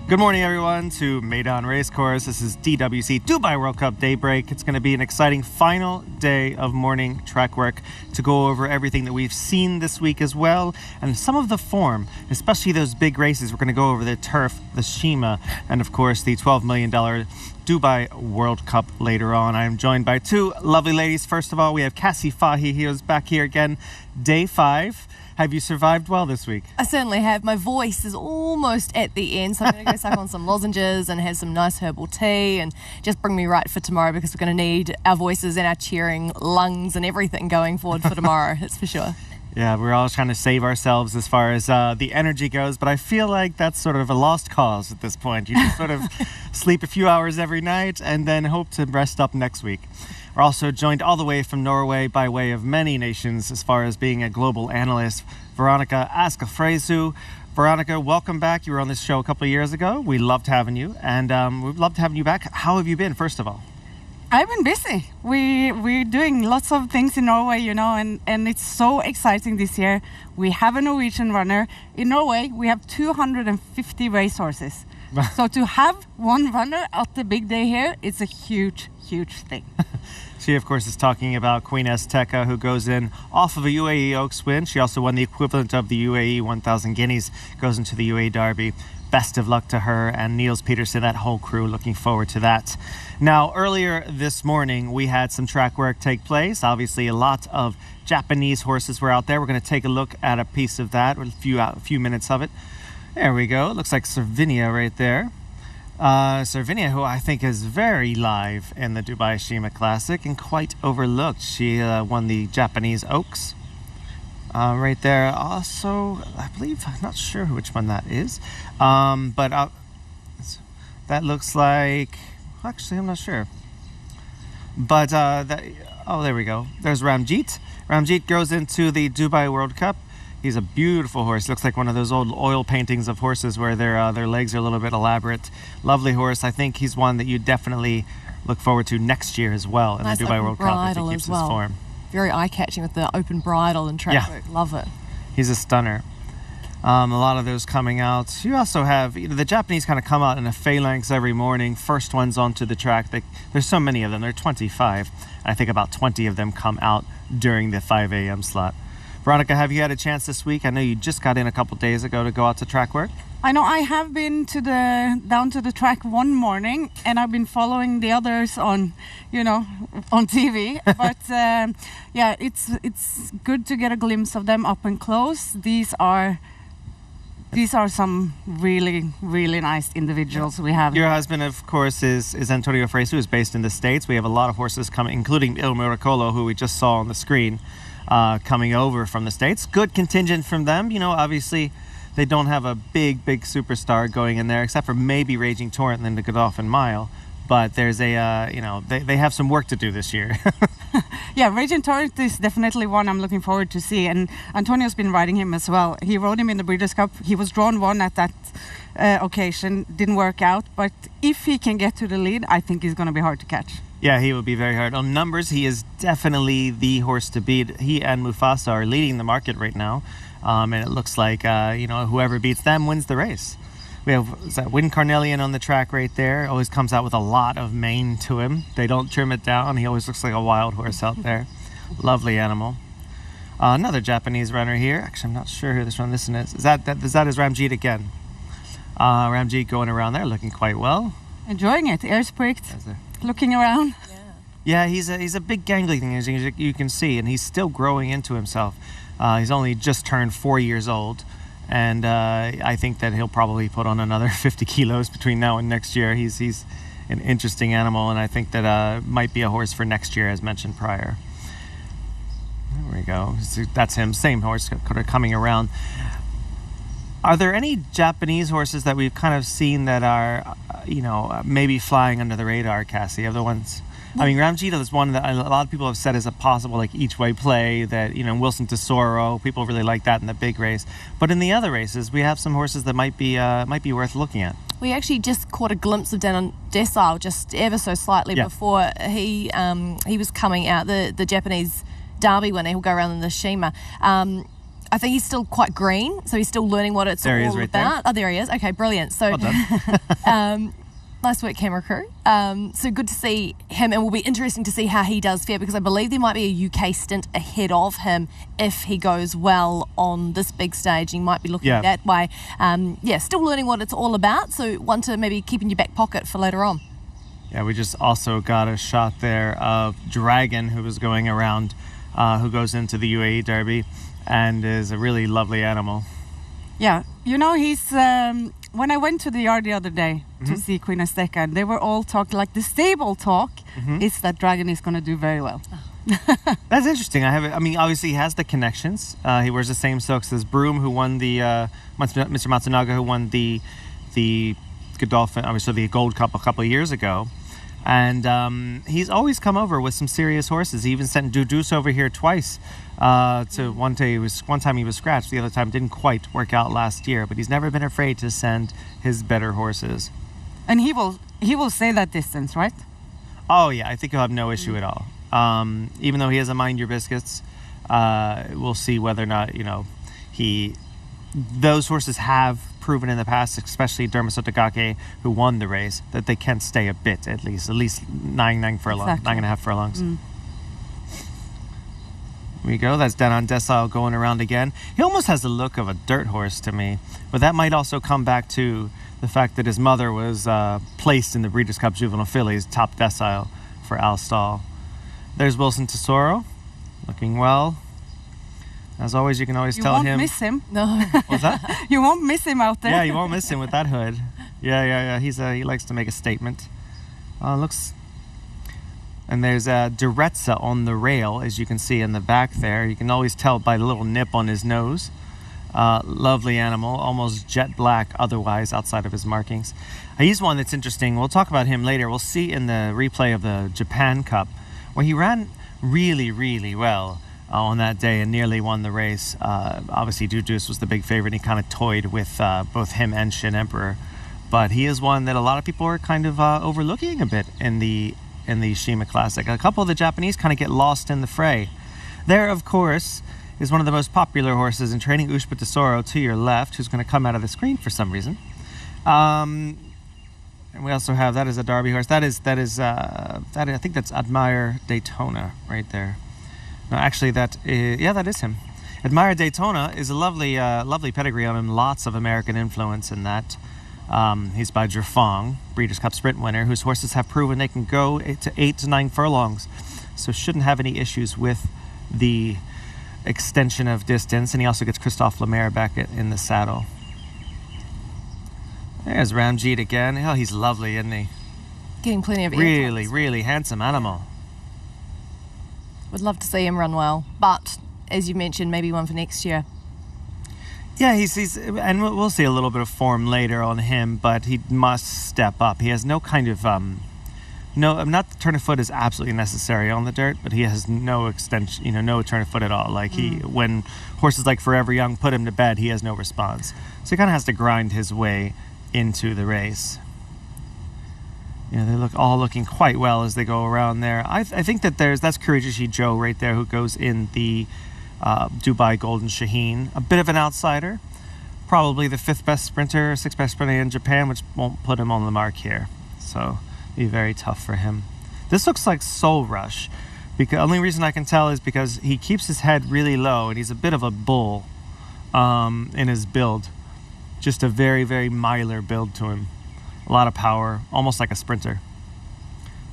Good morning, everyone, to Meydan Racecourse. This is DWC Dubai World Cup Daybreak. It's going to be an exciting final day of morning track work to go over everything that we've seen this week as well, and some of the form, especially those big races. We're going to go over the turf, the Sheema, and of course the $12 million Dubai World Cup later on. I am joined by two lovely ladies. First of all, we have Cassie Fahy. He was back here again, day 5. Have you survived well this week? I certainly have. My voice is almost at the end, so I'm going to go suck on some lozenges and have some nice herbal tea and just bring me right for tomorrow, because we're going to need our voices and our cheering lungs and everything going forward for tomorrow, that's for sure. Yeah, we're all trying to save ourselves as far as the energy goes, but I feel like that's sort of a lost cause at this point. You just sort of sleep a few hours every night and then hope to rest up next week. We're also joined all the way from Norway by way of many nations as far as being a global analyst, Veronica Askafrezu. Veronica, welcome back. You were on this show a couple of years ago. We loved having you, and we'd love to have you back. How have you been, first of all? I've been busy. We're doing lots of things in Norway, you know, and it's so exciting this year. We have a Norwegian runner. In Norway, we have 250 racehorses. So to have one runner at the big day here, it's a huge, huge thing. She, of course, is talking about Queen Asteka, who goes in off of a UAE Oaks win. She also won the equivalent of the UAE 1,000 guineas, goes into the UAE Derby. Best of luck to her and Niels Peterson, that whole crew. Looking forward to that. Now, earlier this morning, we had some track work take place. Obviously, a lot of Japanese horses were out there. We're going to take a look at a piece of that, a few minutes of it. There we go. It looks like Servinia right there. Servinia, who I think is very live in the Dubai Sheema Classic and quite overlooked. She won the Japanese Oaks. Right there. Also, I believe, I'm not sure which one that is. But that looks like, actually, I'm not sure. But, oh, there we go. There's Ramjeet. Ramjeet goes into the Dubai World Cup. He's a beautiful horse. Looks like one of those old oil paintings of horses where their legs are a little bit elaborate. Lovely horse. I think he's one that you definitely look forward to next year as well in the Dubai World Cup if he keeps his form. Very eye-catching with the open bridle and track work. Love it. He's a stunner. A lot of those coming out. You also have, the Japanese kind of come out in a phalanx every morning. First ones onto the track. There's so many of them. There are 25. I think about 20 of them come out during the 5 a.m. slot. Veronica, have you had a chance this week? I know you just got in a couple days ago to go out to track work. I know I have been down to the track one morning, and I've been following the others on TV. But yeah, it's good to get a glimpse of them up and close. These are some really, really nice individuals we have. Your husband, of course, is Antonio Fresu, who's based in the States. We have a lot of horses coming, including Il Miracolo, who we just saw on the screen, coming over from the States. Good contingent from them. Obviously, they don't have a big superstar going in there, except for maybe Raging Torrent and then the Godolphin Mile. But there's they have some work to do this year. Yeah, Raging Torrent is definitely one I'm looking forward to see. And Antonio's been riding him as well. He rode him in the Breeders' Cup. He was drawn 1 at that occasion. Didn't work out. But if he can get to the lead, I think he's going to be hard to catch. Yeah, he will be very hard. On numbers, he is definitely the horse to beat. He and Mufasa are leading the market right now. And it looks like, whoever beats them wins the race. We have Win Carnelian on the track right there. Always comes out with a lot of mane to him. They don't trim it down. He always looks like a wild horse out there. Lovely animal. Another Japanese runner here. Actually, I'm not sure who this one is. Is that is Ramjeet again? Ramjeet going around there, looking quite well. Enjoying it. Ears pricked. Looking around. Yeah, he's a big gangly thing, as you can see, and he's still growing into himself. He's only just turned 4 years old. And I think that he'll probably put on another 50 kilos between now and next year. He's an interesting animal, and I think that might be a horse for next year, as mentioned prior. There we go. That's him. Same horse coming around. Are there any Japanese horses that we've kind of seen that are, maybe flying under the radar, Cassie? Other ones? I mean, Ramjeet is one that a lot of people have said is a possible each-way play that, Wilson Tesoro, people really like that in the big race. But in the other races, we have some horses that might be worth looking at. We actually just caught a glimpse of Dan Desile just ever so slightly before he was coming out, the Japanese Derby winner. He'll go around in the Sheema. I think he's still quite green, so he's still learning what it's There he all is right about. there. Oh, there he is. Okay, brilliant. So, Well done. nice work, camera crew. So good to see him, and it will be interesting to see how he does fare, because I believe there might be a UK stint ahead of him if he goes well on this big stage. He might be looking that way. Still learning what it's all about, so one to maybe keep in your back pocket for later on. Yeah, we just also got a shot there of Dragon, who was going around, who goes into the UAE Derby and is a really lovely animal. Yeah, he's when I went to the yard the other day to see Queen Asteka, they were all talking, like the stable talk is that Dragon is going to do very well. That's interesting. Obviously he has the connections. He wears the same silks as Broom, who won the Mr. Matsunaga, who won the Godolphin, obviously the Gold Cup a couple of years ago. And he's always come over with some serious horses. He even sent Dudus over here twice. To one time he was scratched, the other time didn't quite work out last year. But he's never been afraid to send his better horses. And he will say that distance, right? Oh yeah, I think he'll have no issue at all. Even though he has a mind your biscuits, we'll see whether or not those horses have proven in the past, especially Derma Sotogake, who won the race, that they can stay a bit at least 9 furlongs, Exactly. 9.5 furlongs. Here we go. That's down on Decile going around again. He almost has the look of a dirt horse to me, but that might also come back to the fact that his mother was placed in the Breeders' Cup Juvenile Fillies, top decile for Al Stahl. There's Wilson Tesoro, looking well. As always, you can always tell him. You won't miss him. No. What's that? You won't miss him out there. Yeah, you won't miss him with that hood. Yeah. He likes to make a statement. Looks. And there's Duretza on the rail, as you can see in the back there. You can always tell by the little nip on his nose. Lovely animal, almost jet black otherwise outside of his markings. He's one that's interesting. We'll talk about him later. We'll see in the replay of the Japan Cup, where he ran really, really well on that day and nearly won the race. Obviously, Dudus was the big favorite. And he kind of toyed with both him and Shin Emperor. But he is one that a lot of people are kind of overlooking a bit in the Sheema Classic. A couple of the Japanese kind of get lost in the fray. There, of course, is one of the most popular horses in training, Ushba Tesoro, to your left, who's going to come out of the screen for some reason. And we also have, that is a Derby horse. I think that's Admire Daytona right there. No, actually, that is him. Admire Daytona is a lovely pedigree on him. Lots of American influence in that. He's by Drefong, Breeders' Cup Sprint winner, whose horses have proven they can go to 8 to 9 furlongs. So shouldn't have any issues with the extension of distance. And he also gets Christophe Lemaire back in the saddle. There's Ramjeet again. Oh, he's lovely, isn't he? Getting plenty of Really, airtime. really handsome animal. Would love to see him run well, but as you mentioned, maybe one for next year. Yeah, he's and we'll see a little bit of form later on him, but he must step up. He has no kind of not the turn of foot is absolutely necessary on the dirt, but he has no extension, no turn of foot at all. Like when horses like Forever Young put him to bed, he has no response. So he kind of has to grind his way into the race. They look all looking quite well as they go around there. I think that that's Kurijishi Joe right there, who goes in the Dubai Golden Shaheen. A bit of an outsider. Probably the 5th best sprinter, 6th best sprinter in Japan, which won't put him on the mark here. So be very tough for him. This looks like Soul Rush. The only reason I can tell is because he keeps his head really low, and he's a bit of a bull in his build. Just a very, very miler build to him. A lot of power, almost like a sprinter.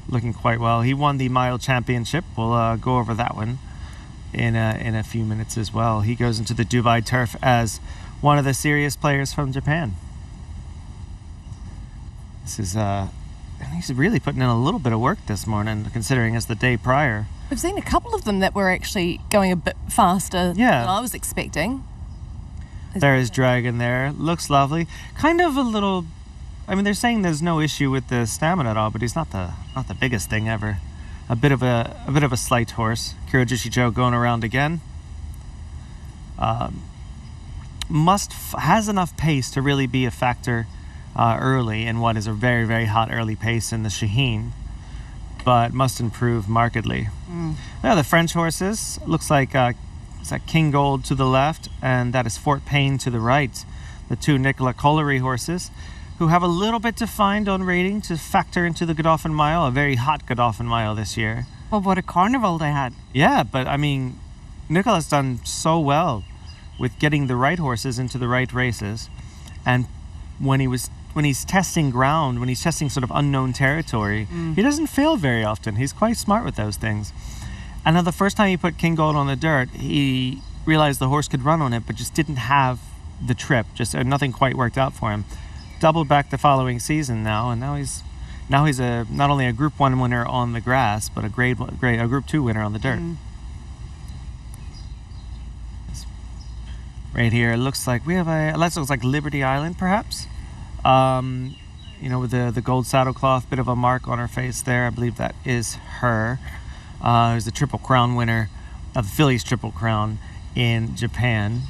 Looking quite well. He won the mile championship. We'll go over that one in a few minutes as well. He goes into the Dubai turf as one of the serious players from Japan. This is he's really putting in a little bit of work this morning, considering it's the day prior. We've seen a couple of them that were actually going a bit faster than I was expecting. There is Dragon there. Looks lovely. Kind of a little. They're saying there's no issue with the stamina at all, but he's not the biggest thing ever. A bit of a slight horse. Kurijishi Joe going around again. Has enough pace to really be a factor early in what is a very, very hot early pace in the Shaheen, but must improve markedly. Now the French horses looks like Is that King Gold to the left, and that is Fort Payne to the right. The two Nicola Colliery horses, who have a little bit to find on rating to factor into the Godolphin Mile, a very hot Godolphin Mile this year. Well, what a carnival they had. Yeah, but I mean, Nicola's done so well with getting the right horses into the right races, and when he's testing ground, when he's testing sort of unknown territory, he doesn't fail very often. He's quite smart with those things. And now the first time he put King Gold on the dirt, he realized the horse could run on it, but just didn't have the trip. Just nothing quite worked out for him. Doubled back the following season now, and now he's not only a Group 1 winner on the grass, but a Group 2 winner on the dirt. Right here, it looks like we have it looks like Liberty Island, perhaps. With the gold saddle cloth, bit of a mark on her face there. I believe that is her. Who's the Triple Crown winner of the Fillies Triple Crown in Japan.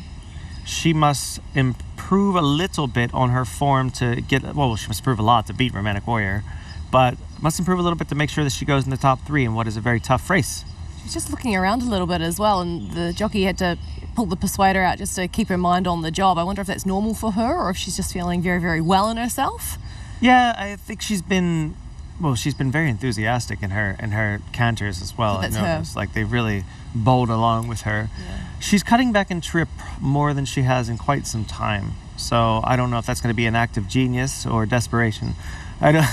She must improve a little bit on her form to get, she must improve a lot to beat Romantic Warrior, but must improve a little bit to make sure that she goes in the top 3 in what is a very tough race. She's just looking around a little bit as well, and the jockey had to pull the persuader out just to keep her mind on the job. I wonder if that's normal for her, or if she's just feeling very, very well in herself. Yeah, I think she's been very enthusiastic in her canters as well. That's I noticed. her. Like they've really bowled along with her. Yeah. She's cutting back in trip more than she has in quite some time. So I don't know if that's going to be an act of genius or desperation. I don't.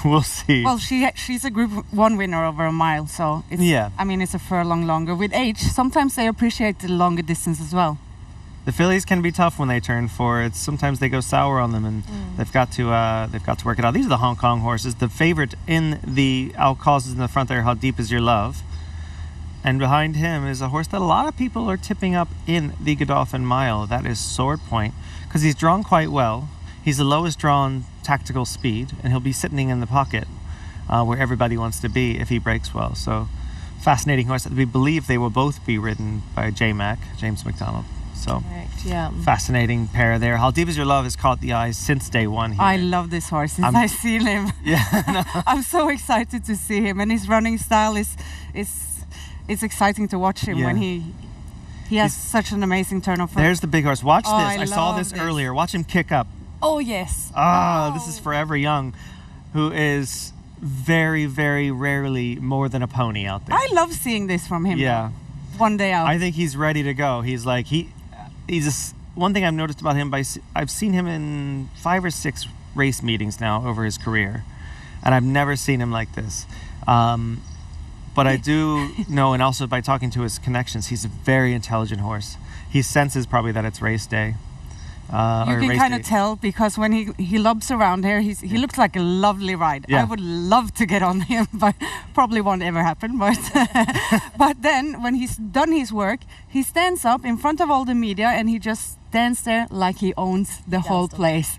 We'll see. Well, she's a Group 1 winner over a mile, so it's a furlong longer. With age, sometimes they appreciate the longer distance as well. The fillies can be tough when they turn forward. Sometimes they go sour on them, and they've got to work it out. These are the Hong Kong horses. The favorite in the Alcazes in the front there, How Deep Is Your Love? And behind him is a horse that a lot of people are tipping up in the Godolphin Mile. That is Sword Point, because he's drawn quite well. He's the lowest drawn tactical speed, and he'll be sitting in the pocket where everybody wants to be if he breaks well. So, fascinating horse. We believe they will both be ridden by James McDonald. So, correct, yeah. Fascinating pair there. How Deep Is Your Love has caught the eyes since day one here. I love this horse since I see him. Yeah, no. I'm so excited to see him, and his running style is exciting to watch him when he has such an amazing turn of foot. There's the big horse. Watch this. I saw love this earlier. Watch him kick up. Oh, yes. This is Forever Young, who is very, very rarely more than a pony out there. I love seeing this from him. Yeah. One day out. I think he's ready to go. He's one thing I've noticed about him, I've seen him in 5 or 6 race meetings now over his career, and I've never seen him like this. But I do know, and also by talking to his connections, he's a very intelligent horse. He senses probably that it's race day. You can kind of tell, because when he lobs around here, he looks like a lovely ride. Yeah. I would love to get on him, but probably won't ever happen. But but then when he's done his work, he stands up in front of all the media and he just stands there like he owns the whole place.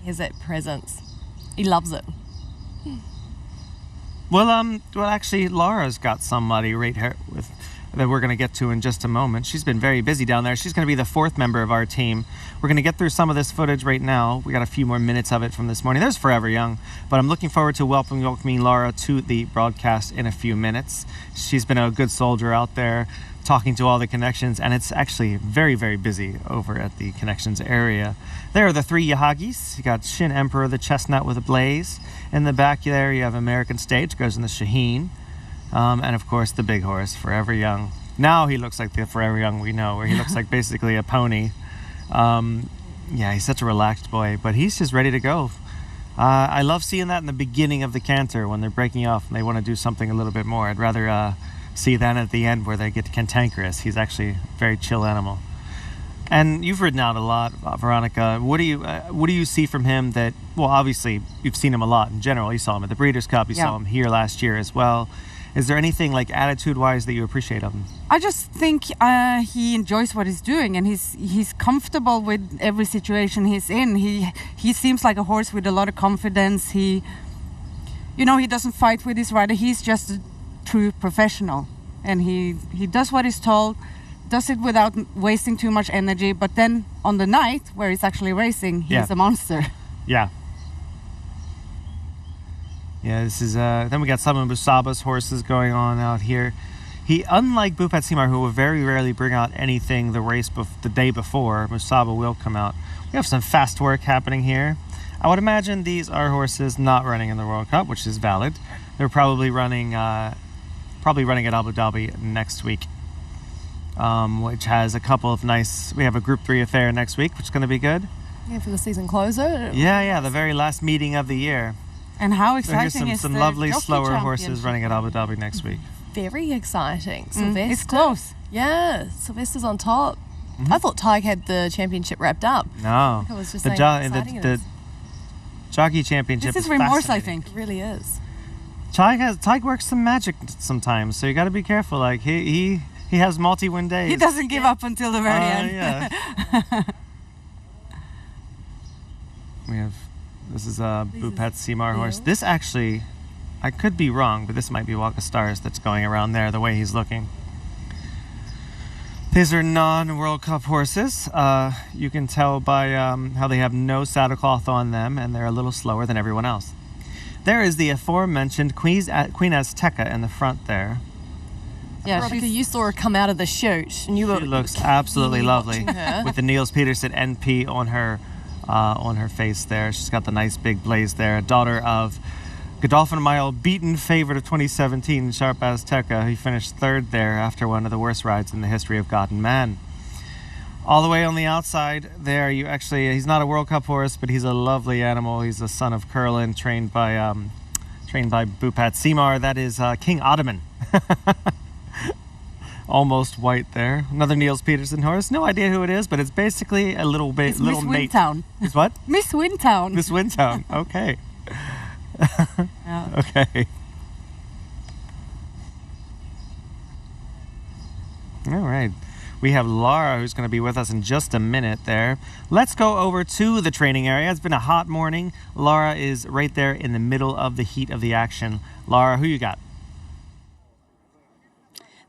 He has that presence. He loves it. Well, actually, Laura's got somebody right here that we're going to get to in just a moment. She's been very busy down there. She's going to be the 4th member of our team. We're going to get through some of this footage right now. We got a few more minutes of it from this morning. There's Forever Young, but I'm looking forward to welcoming Laura to the broadcast in a few minutes. She's been a good soldier out there, talking to all the connections, and it's actually very, very busy over at the connections area. There are the 3 Yahagis. You got Shin Emperor, the chestnut with a blaze. In the back there, you have American Stage, goes in the Shaheen. And of course, the big horse, Forever Young. Now he looks like the Forever Young we know, where he looks like basically a pony. He's such a relaxed boy, but he's just ready to go. I love seeing that in the beginning of the canter when they're breaking off and they want to do something a little bit more. I'd rather see that at the end where they get cantankerous. He's actually a very chill animal. And you've ridden out a lot, Veronica. What do you see from him that? Well, obviously you've seen him a lot in general. You saw him at the Breeders' Cup. You saw him here last year as well. Is there anything like attitude-wise that you appreciate of him? I just think he enjoys what he's doing, and he's comfortable with every situation he's in. He seems like a horse with a lot of confidence. He doesn't fight with his rider. He's just a true professional, and he does what he's told, does it without wasting too much energy. But then on the night where he's actually racing, he's a monster. Yeah. Yeah, this is then we got some of Busaba's horses going on out here. Unlike Bupat Simar, who will very rarely bring out anything the day before, Musaba will come out. We have some fast work happening here. I would imagine these are horses not running in the World Cup, which is valid. They're probably running at Abu Dhabi next week, which has a couple of nice. We have a Group 3 affair next week, which is going to be good. Yeah, for the season closer. Yeah, the very last meeting of the year. And how So here's exciting is some the lovely Jockey slower horses Championship? running at Abu Dhabi next week. Very exciting. Sylvester. It's close. Yeah, Sylvester's on top. I thought Tig had the championship wrapped up. No, I was just the saying how exciting it the is. Jockey Championship This is is remorse, I fascinating. think. It really is. Tig works some magic sometimes, so you got to be careful. Like he has multi-win days. He doesn't give up until the very end. Yeah. This is a Bupat Simar horse. Leo. This actually, I could be wrong, but this might be Walk of Stars that's going around there, the way he's looking. These are non-World Cup horses. You can tell by how they have no saddle cloth on them, and they're a little slower than everyone else. There is the aforementioned Queen Asteka in the front there. Yeah, Veronica, you saw her come out of the chute, and you were She looks absolutely keenly lovely watching her. with the Niels Peterson NP on her face there. She's got the nice big blaze there. Daughter of Godolphin Mile beaten favorite of 2017, Sharp Asteka. He finished third there after one of the worst rides in the history of God and Man. All the way on the outside there, he's not a World Cup horse, but he's a lovely animal. He's a son of Curlin, trained by Bupat Simar. That is King Ottoman. Almost white there. Another Niels Peterson horse. No idea who it is, but it's basically a little It's little Miss mate. Windtown. It's what? Miss Windtown. Miss Windtown. Okay. Yeah. Okay. All right. We have Laura, who's going to be with us in just a minute there. Let's go over to the training area. It's been a hot morning. Laura is right there in the middle of the heat of the action. Laura, who you got?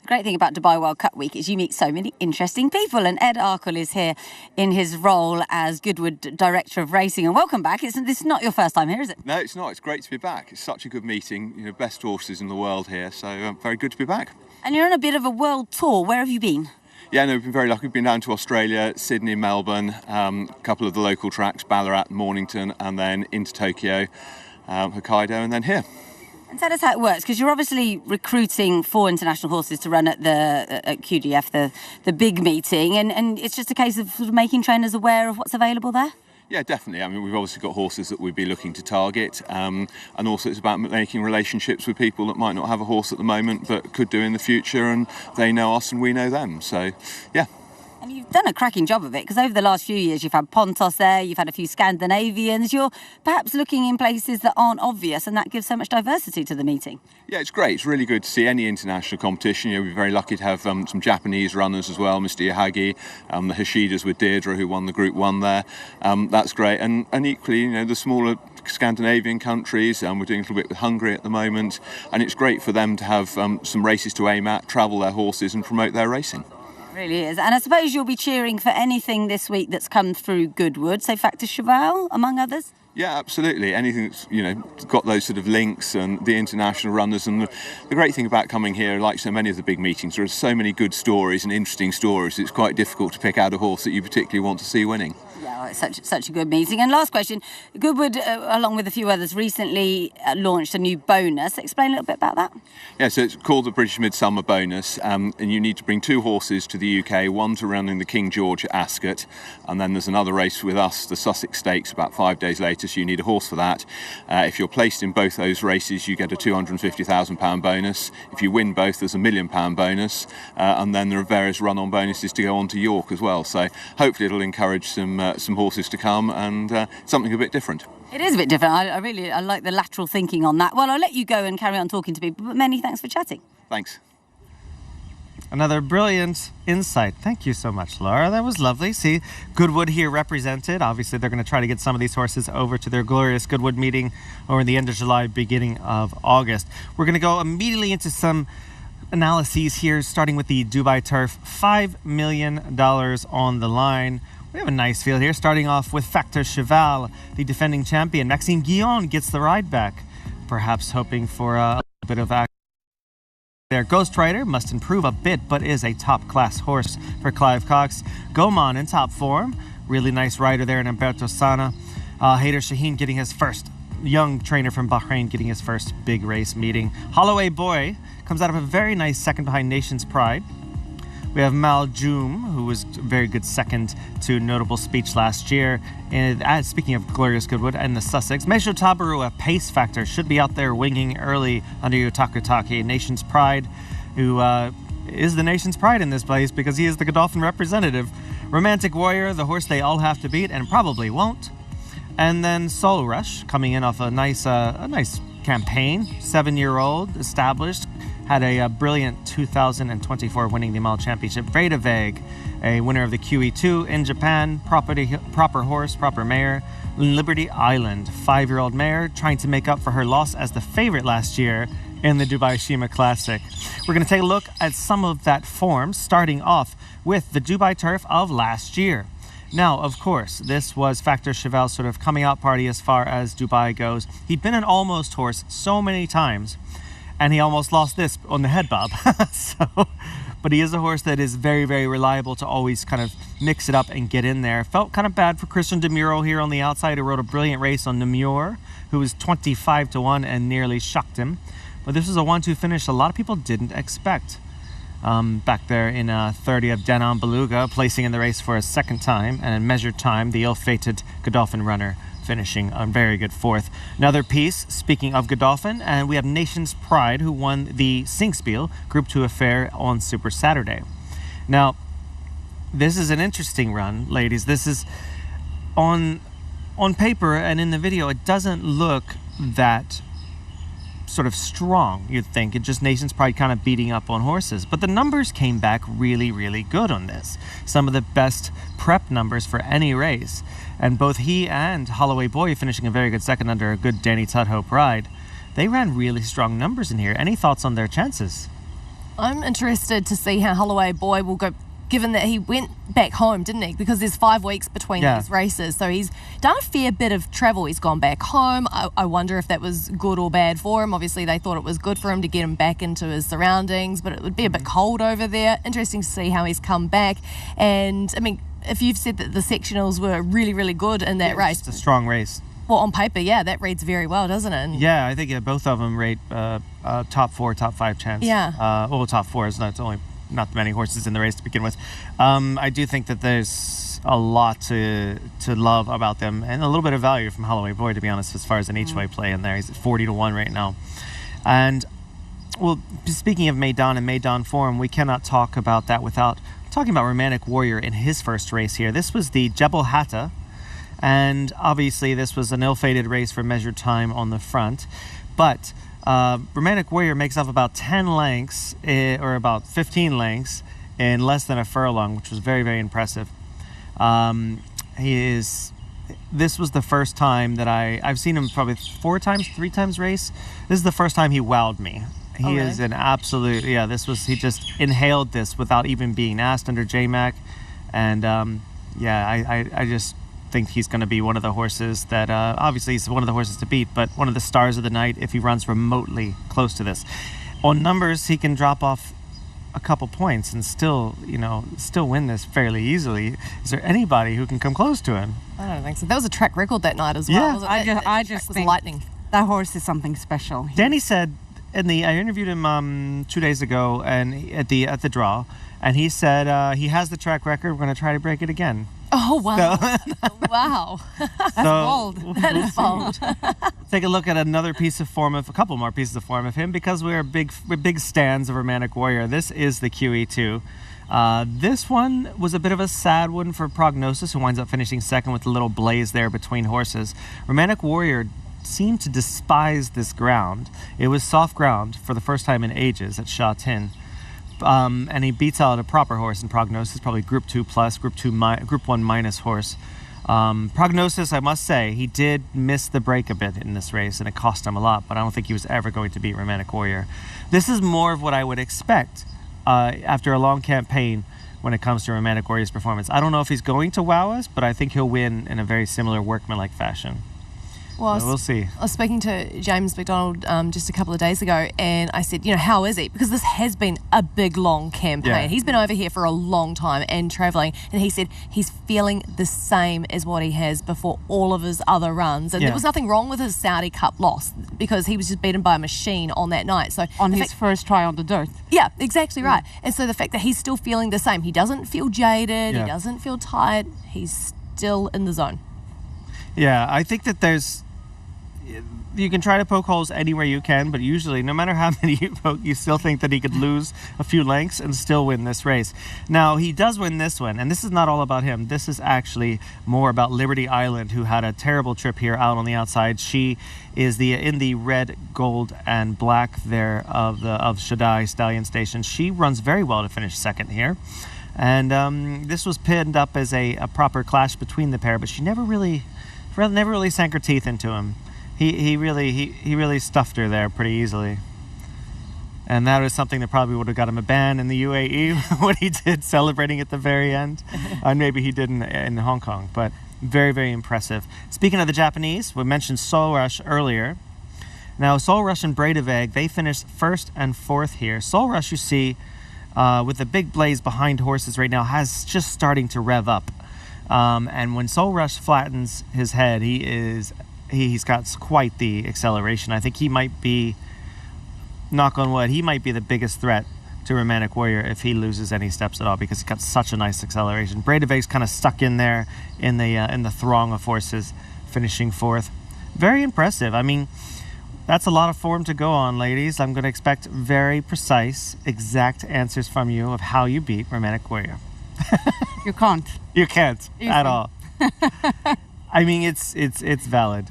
The great thing about Dubai World Cup Week is you meet so many interesting people, and Ed Arkle is here in his role as Goodwood Director of Racing. And welcome back. This is not your first time here, is it? No, it's not. It's great to be back. It's such a good meeting. Best horses in the world here, so very good to be back. And you're on a bit of a world tour. Where have you been? Yeah, no, we've been very lucky. We've been down to Australia, Sydney, Melbourne, a couple of the local tracks, Ballarat, Mornington, and then into Tokyo, Hokkaido, and then here. And tell us how it works, because you're obviously recruiting 4 international horses to run at QDF, the big meeting, and it's just a case of sort of making trainers aware of what's available there? Yeah, definitely. I mean, we've obviously got horses that we'd be looking to target, and also it's about making relationships with people that might not have a horse at the moment but could do in the future, and they know us and we know them. So, yeah. And you've done a cracking job of it, because over the last few years you've had Pontos there, you've had a few Scandinavians, you're perhaps looking in places that aren't obvious, and that gives so much diversity to the meeting. Yeah, it's great. It's really good to see any international competition. We're very lucky to have some Japanese runners as well, Mr. Yahagi, the Hashidas with Deirdre, who won the Group 1 there. That's great. And equally, the smaller Scandinavian countries, we're doing a little bit with Hungary at the moment, and it's great for them to have some races to aim at, travel their horses and promote their racing. It really is. And I suppose you'll be cheering for anything this week that's come through Goodwood, so Factor Cheval, among others? Yeah, absolutely. Anything that's, got those sort of links and the international runners. And the great thing about coming here, like so many of the big meetings, there are so many good stories and interesting stories. It's quite difficult to pick out a horse that you particularly want to see winning. Yeah, well, it's such a good meeting. And last question, Goodwood, along with a few others, recently launched a new bonus. Explain a little bit about that. Yeah, so it's called the British Midsummer Bonus, and you need to bring 2 horses to the UK, one to run in the King George at Ascot, and then there's another race with us, the Sussex Stakes, about 5 days later, so you need a horse for that. If you're placed in both those races, you get a £250,000 bonus. If you win both, there's a £1 million bonus, and then there are various run-on bonuses to go on to York as well. So hopefully it'll encourage some horses to come, and something a bit different. It is a bit different. I like the lateral thinking on that. Well, I'll let you go and carry on talking to people, but many thanks for chatting. Thanks. Another brilliant insight. Thank you so much, Laura. That was lovely. See, Goodwood here represented. Obviously, they're going to try to get some of these horses over to their glorious Goodwood meeting over the end of July, beginning of August. We're going to go immediately into some analyses here, starting with the Dubai Turf. $5 million on the line. We have a nice field here, starting off with Factor Cheval, the defending champion. Maxime Guillon gets the ride back, perhaps hoping for a bit of action. Their Ghost Rider must improve a bit, but is a top-class horse for Clive Cox. Goman in top form. Really nice rider there in Umberto Sana. Haider Shaheen getting his first, young trainer from Bahrain getting his first big race meeting. Holloway Boy comes out of a very nice second behind Nation's Pride. We have Mal Joom, who was a very good second to Notable Speech last year. And speaking of Glorious Goodwood and the Sussex, Meisho Tabaru, a pace factor, should be out there winging early under Yotakutake. Nation's Pride, who is the Nation's Pride in this place because he is the Godolphin representative. Romantic Warrior, the horse they all have to beat and probably won't. And then Soul Rush, coming in off a nice campaign, 7-year-old, established. Had a brilliant 2024 winning the Mile Championship. Veda Vague, a winner of the QE2 in Japan. Proper horse, proper mare. Liberty Island, 5-year-old mare, trying to make up for her loss as the favorite last year in the Dubai Sheema Classic. We're going to take a look at some of that form, starting off with the Dubai Turf of last year. Now, of course, this was Factor Cheval's sort of coming out party as far as Dubai goes. He'd been an almost horse so many times, and he almost lost this on the head bob. But he is a horse that is very, very reliable to always kind of mix it up and get in there. Felt kind of bad for Christian Demuro here on the outside, who rode a brilliant race on Namur, who was 25-1 and nearly shocked him. But this was a 1-2 finish a lot of people didn't expect. Back there in 30 of Denon Beluga, placing in the race for a second time, and in measured time, the ill-fated Godolphin runner finishing a very good 4th. Another piece, speaking of Godolphin, and we have Nation's Pride, who won the Singspiel Group 2 affair on Super Saturday. Now, this is an interesting run, ladies. This is on paper and in the video, it doesn't look that sort of strong, you'd think. It just Nation's Pride kind of beating up on horses. But the numbers came back really, really good on this. Some of the best prep numbers for any race. And both he and Holloway Boy finishing a very good second under a good Danny Tudhope ride. They ran really strong numbers in here. Any thoughts on their chances? I'm interested to see how Holloway Boy will go, given that he went back home, didn't he? Because there's 5 weeks between these races. So he's done a fair bit of travel. He's gone back home. I wonder if that was good or bad for him. Obviously, they thought it was good for him to get him back into his surroundings, but it would be a bit cold over there. Interesting to see how he's come back. And, I mean, if you've said that the sectionals were really, really good in that race. It's a strong race. Well, on paper, yeah, that reads very well, doesn't it? And yeah, I think both of them rate top 4, top 5 chance. Yeah. Well, top 4 is not only not many horses in the race to begin with. I do think that there's a lot to love about them, and a little bit of value from Holloway Boy, to be honest, as far as an each-way play in there. He's at 40-1 right now. And, well, speaking of Maidan and Maidan form, we cannot talk about that without talking about Romantic Warrior in his first race here. This was the Jebel Hatta, and obviously this was an ill-fated race for measured time on the front. But Romantic Warrior makes up about 10 lengths, or about 15 lengths, in less than a furlong, which was very, very impressive. This was the first time that I've seen him probably 3 times race. This is the first time he wowed me. He is an absolute, he just inhaled this without even being asked under JMac. And I just think he's going to be one of the horses that, obviously he's one of the horses to beat, but one of the stars of the night if he runs remotely close to this. On numbers, he can drop off a couple points and still win this fairly easily. Is there anybody who can come close to him? I don't think so. That was a track record that night as well. Yeah, I just was think lightning. That horse is something special. Danny said, I interviewed him 2 days ago and at the draw, and he said he has the track record. We're going to try to break it again. Oh, wow. Wow. That's bold. That is bold. Take a look at a couple more pieces of form of him, because we're big stands of Romantic Warrior. This is the QE2. This one was a bit of a sad one for Prognosis, who winds up finishing second with a little blaze there between horses. Romantic Warrior seemed to despise this ground. It was soft ground for the first time in ages at Sha Tin. And he beats out a proper horse in Prognosis, probably Group 2 plus, Group 1 minus horse. Prognosis, I must say, he did miss the break a bit in this race, and it cost him a lot, but I don't think he was ever going to beat Romantic Warrior. This is more of what I would expect after a long campaign when it comes to Romantic Warrior's performance. I don't know if he's going to wow us, but I think he'll win in a very similar workmanlike fashion. Well, So we'll see. I was speaking to James McDonald just a couple of days ago, and I said, how is he? Because this has been a big, long campaign. Yeah. He's been over here for a long time and travelling, and he said he's feeling the same as what he has before all of his other runs. And Yeah. there was nothing wrong with his Saudi Cup loss because he was just beaten by a machine on that night. So On the his first try on the dirt. yeah, exactly right. And so the fact that he's still feeling the same, he doesn't feel jaded, Yeah. he doesn't feel tired, he's still in the zone. Yeah, I think that you can try to poke holes anywhere you can, but usually, no matter how many you poke, you still think that he could lose a few lengths and still win this race. Now, he does win this one, and this is not all about him. This is actually more about Liberty Island, who had a terrible trip here out on the outside. She is in the red, gold, and black there of Shaddai Stallion Station. She runs very well to finish second here. And this was pinned up as a proper clash between the pair, but she never really sank her teeth into him. He really stuffed her there pretty easily. And that was something that probably would have got him a ban in the UAE, what he did celebrating at the very end. And maybe he did in Hong Kong, but very, very impressive. Speaking of the Japanese, we mentioned Soul Rush earlier. Now, Soul Rush and Breidaveg, they finished first and fourth here. Soul Rush, you see, with the big blaze behind horses right now, has just starting to rev up. And when Soul Rush flattens his head, he's got quite the acceleration. I think he might be, knock on wood, he might be the biggest threat to Romantic Warrior if he loses any steps at all, because he's got such a nice acceleration. Breidaveg's kind of stuck in there in the throng of horses, finishing fourth. Very impressive. I mean, that's a lot of form to go on, ladies. I'm going to expect very precise, exact answers from you of how you beat Romantic Warrior. You can't. You can't at all. I mean, it's valid.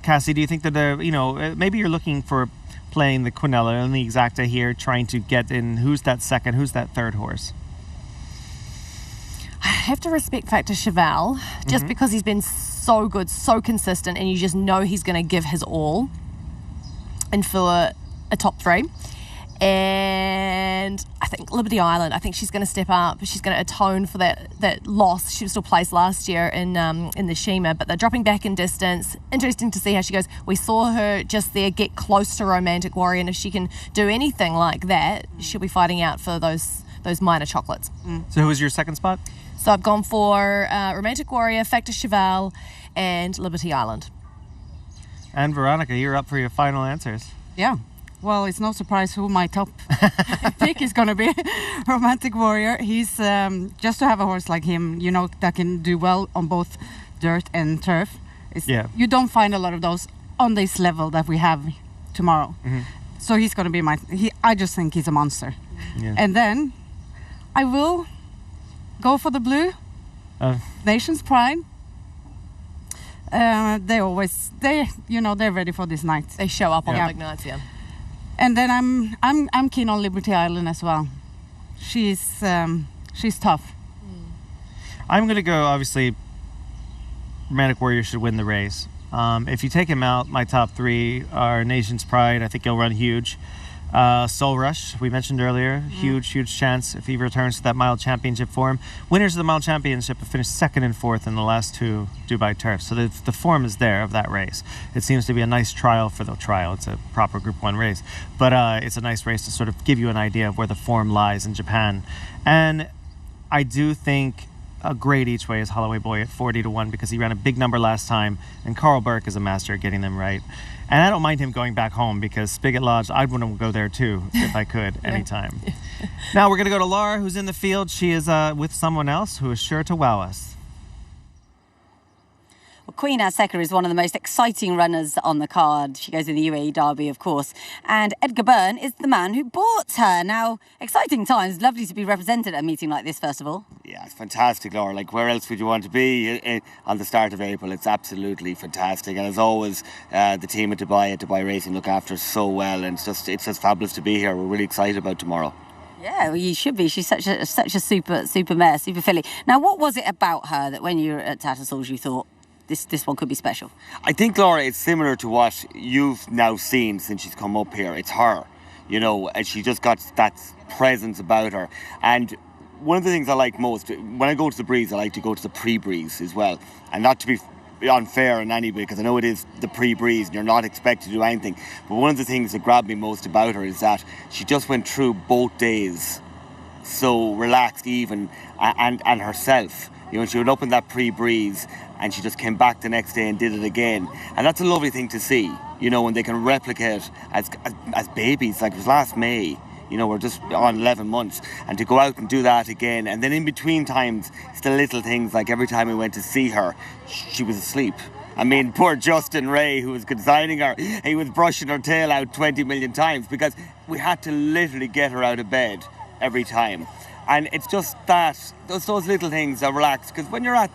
Cassie, do you think that maybe you're looking for playing the Quinella and the Exacta here, trying to get in who's that second, who's that third horse? I have to respect Factor Cheval, just because he's been so good, so consistent, and you just know he's going to give his all and for a top three. And I think Liberty Island, I think she's going to step up. She's going to atone for that loss. She was still placed last year in the Sheema, but they're dropping back in distance. Interesting to see how she goes. We saw her just there get close to Romantic Warrior, and if she can do anything like that, she'll be fighting out for those minor chocolates. So who was your second spot? So I've gone for Romantic Warrior, Factor Cheval, and Liberty Island. And Veronica, you're up for your final answers. Yeah. Well, it's no surprise who my top pick is going to be. Romantic Warrior. He's just to have a horse like him, that can do well on both dirt and turf. You don't find a lot of those on this level that we have tomorrow. So he's going to be I just think he's a monster. Yeah. And then I will go for the blue. Nation's Pride. They're ready for this night. They show up on the big nights, yeah. And then I'm keen on Liberty Island as well. She's tough. I'm going to go, obviously, Romantic Warrior should win the race. If you take him out, my top three are Nation's Pride. I think he'll run huge. Soul Rush, we mentioned earlier, huge chance if he returns to that mile championship form. Winners of the mile championship have finished second and fourth in the last two Dubai Turfs, so the form is there of that race. It seems to be a nice trial for the trial. It's a proper Group 1 race, but it's a nice race to sort of give you an idea of where the form lies in Japan. And I do think a great each way is Holloway Boy at 40-1 because he ran a big number last time, and Carl Burke is a master at getting them right. And I don't mind him going back home because Spigot Lodge, I'd want to go there too if I could anytime. Now we're going to go to Laura, who's in the field. She is with someone else who is sure to wow us. Well, Queen Asteka is one of the most exciting runners on the card. She goes in the UAE Derby, of course. And Edgar Byrne is the man who bought her. Now, exciting times. Lovely to be represented at a meeting like this, first of all. Yeah, it's fantastic, Laura. Like, where else would you want to be on the start of April? It's absolutely fantastic. And as always, the team at Dubai Racing look after us so well. And it's just fabulous to be here. We're really excited about tomorrow. Yeah, well, you should be. She's such a super mare, super filly. Now, what was it about her that when you were at Tattersalls you thought, this one could be special? I think, Laura, it's similar to what you've now seen since she's come up here. It's her, and she just got that presence about her. And one of the things I like most, when I go to the breeze, I like to go to the pre-breeze as well. And not to be unfair in any way, because I know it is the pre-breeze and you're not expected to do anything. But one of the things that grabbed me most about her is that she just went through both days so relaxed, even, and herself. You know, she went up in that pre-breeze and she just came back the next day and did it again. And that's a lovely thing to see, you know, when they can replicate as babies. Like, it was last May, you know, we're just on 11 months. And to go out and do that again. And then in between times, it's the little things, like every time we went to see her, she was asleep. I mean, poor Justin Ray, who was consigning her, he was brushing her tail out 20 million times because we had to literally get her out of bed every time. And it's just that, those little things that relax. Because when you're at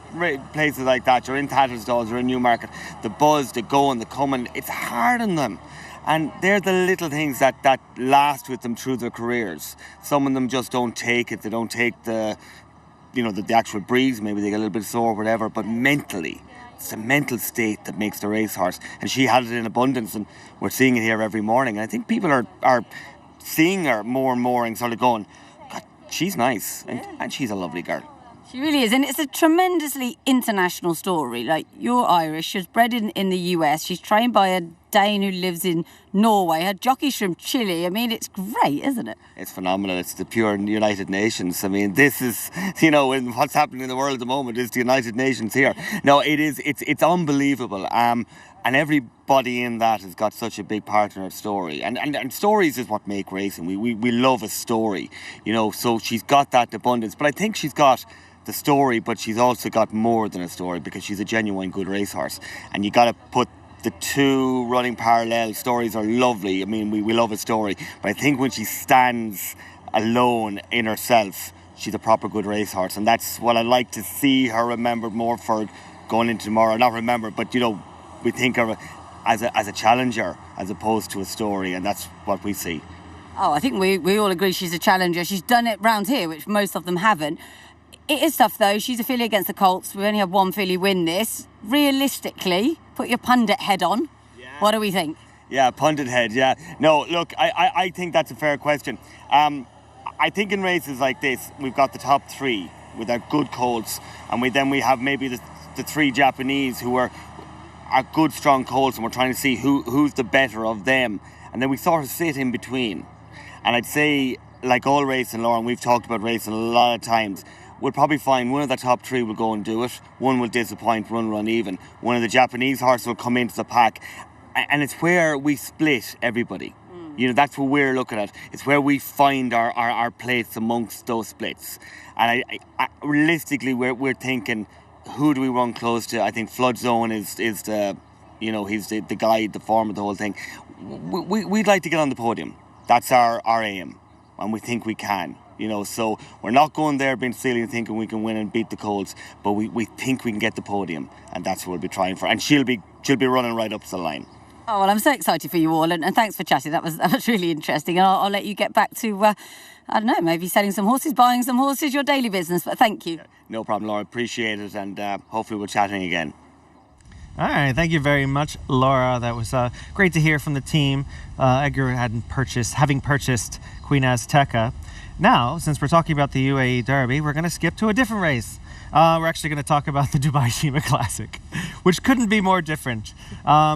places like that, you're in Tattersall's, you're in Newmarket, the buzz, the going, the coming, it's hard on them. And they're the little things that last with them through their careers. Some of them just don't take it. They don't take the actual breeze. Maybe they get a little bit sore or whatever. But mentally, it's the mental state that makes the racehorse. And she had it in abundance. And we're seeing it here every morning. And I think people are seeing her more and more and sort of going, God, she's nice. And she's a lovely girl. She really is, and it's a tremendously international story. Like, you're Irish, she was bred in the US, she's trained by a Dane who lives in Norway, her jockey's from Chile. I mean, it's great, isn't it? It's phenomenal. It's the pure United Nations. I mean, this is, you know, what's happening in the world at the moment is the United Nations here. No, it's unbelievable. And everybody in that has got such a big part in our story. And stories is what make racing. We love a story, you know, so she's got that abundance. But I think she's got the story, but she's also got more than a story, because she's a genuine good racehorse. And you got to put the two running parallel. Stories are lovely. I mean, we love a story. But I think when she stands alone in herself, she's a proper good racehorse. And that's what I'd like to see her remembered more for going into tomorrow. Not remembered, but, you know, we think of her as a challenger as opposed to a story. And that's what we see. Oh, I think we all agree she's a challenger. She's done it round here, which most of them haven't. It is tough, though. She's a filly against the Colts. We only had one filly win this. Realistically, put your pundit head on. Yeah. What do we think? Yeah, pundit head, yeah. No, look, I think that's a fair question. I think in races like this, we've got the top three with our good colts, and we have maybe the three Japanese who are good, strong colts, and we're trying to see who's the better of them. And then we sort of sit in between. And I'd say, like all racing, Lauren, we've talked about racing a lot of times, we'll probably find one of the top three will go and do it. One will disappoint, one run even. One of the Japanese horses will come into the pack. And it's where we split everybody. You know, that's what we're looking at. It's where we find our place amongst those splits. And I realistically, we're thinking, who do we run close to? I think Flood Zone is the, you know, he's the guide, the form of the whole thing. We'd like to get on the podium. That's our aim. And we think we can. You know, so we're not going there being silly and thinking we can win and beat the Colts, but we think we can get the podium, and that's what we'll be trying for. And she'll be running right up to the line. Oh, well, I'm so excited for you all, and thanks for chatting. That was really interesting, and I'll let you get back to, I don't know, maybe selling some horses, buying some horses, your daily business, but thank you. No problem, Laura. Appreciate it, and hopefully we're chatting again. All right, thank you very much, Laura. That was great to hear from the team. Edgar having purchased Queen Asteka. Now, since we're talking about the UAE Derby, we're going to skip to a different race. We're actually going to talk about the Dubai Sheema Classic, which couldn't be more different.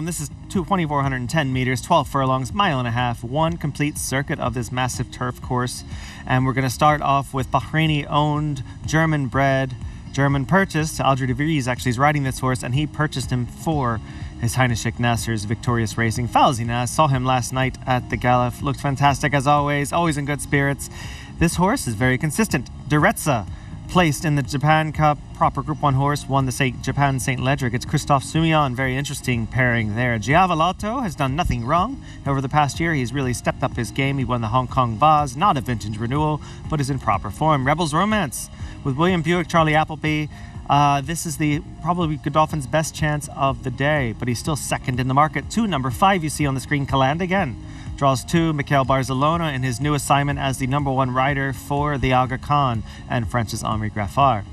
This is 2,410 meters, 12 furlongs, mile and a half, one complete circuit of this massive turf course. And we're going to start off with Bahraini-owned, German-bred, German-purchased. Aldri de Vries actually is riding this horse, and he purchased him for His Highness Sheikh Nasser's Victorious Racing. Fawzi Nas, saw him last night at the Gala, looked fantastic as always in good spirits. This horse is very consistent. Duretza, placed in the Japan Cup, proper Group 1 horse, won the Japan St. Ledric. It's Christophe Soumillon, very interesting pairing there. Giavolato has done nothing wrong. Over the past year, he's really stepped up his game. He won the Hong Kong Vase, not a vintage renewal, but is in proper form. Rebels Romance with William Buick, Charlie Appleby. This is probably Godolphin's best chance of the day, but he's still second in the market. Number 5 you see on the screen, Caland again. Draws 2, Mikel Barzalona in his new assignment as the number 1 rider for the Aga Khan and French's Henri Graffard.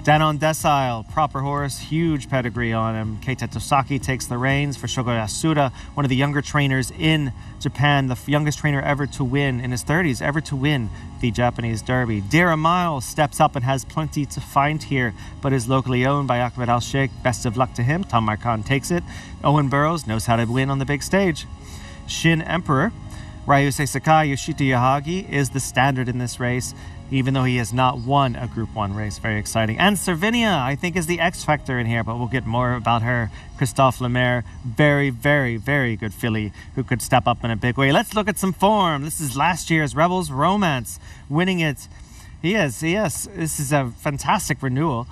Danon Decile, proper horse, huge pedigree on him. Keita Tosaki takes the reins for Shogo Yasuda, one of the younger trainers in Japan, the youngest trainer ever to win, in his 30s, ever to win the Japanese Derby. Dira Miles steps up and has plenty to find here, but is locally owned by Ahmed Al-Sheikh. Best of luck to him. Tom Marcan takes it. Owen Burrows knows how to win on the big stage. Shin Emperor, Ryusei Sakai Yoshita Yahagi is the standard in this race, even though he has not won a Group 1 race. Very exciting. And Servinia, I think, is the X factor in here, but we'll get more about her. Christophe Lemaire, very, very, very good filly who could step up in a big way. Let's look at some form. This is last year's Rebels Romance, winning it. Yes. This is a fantastic renewal.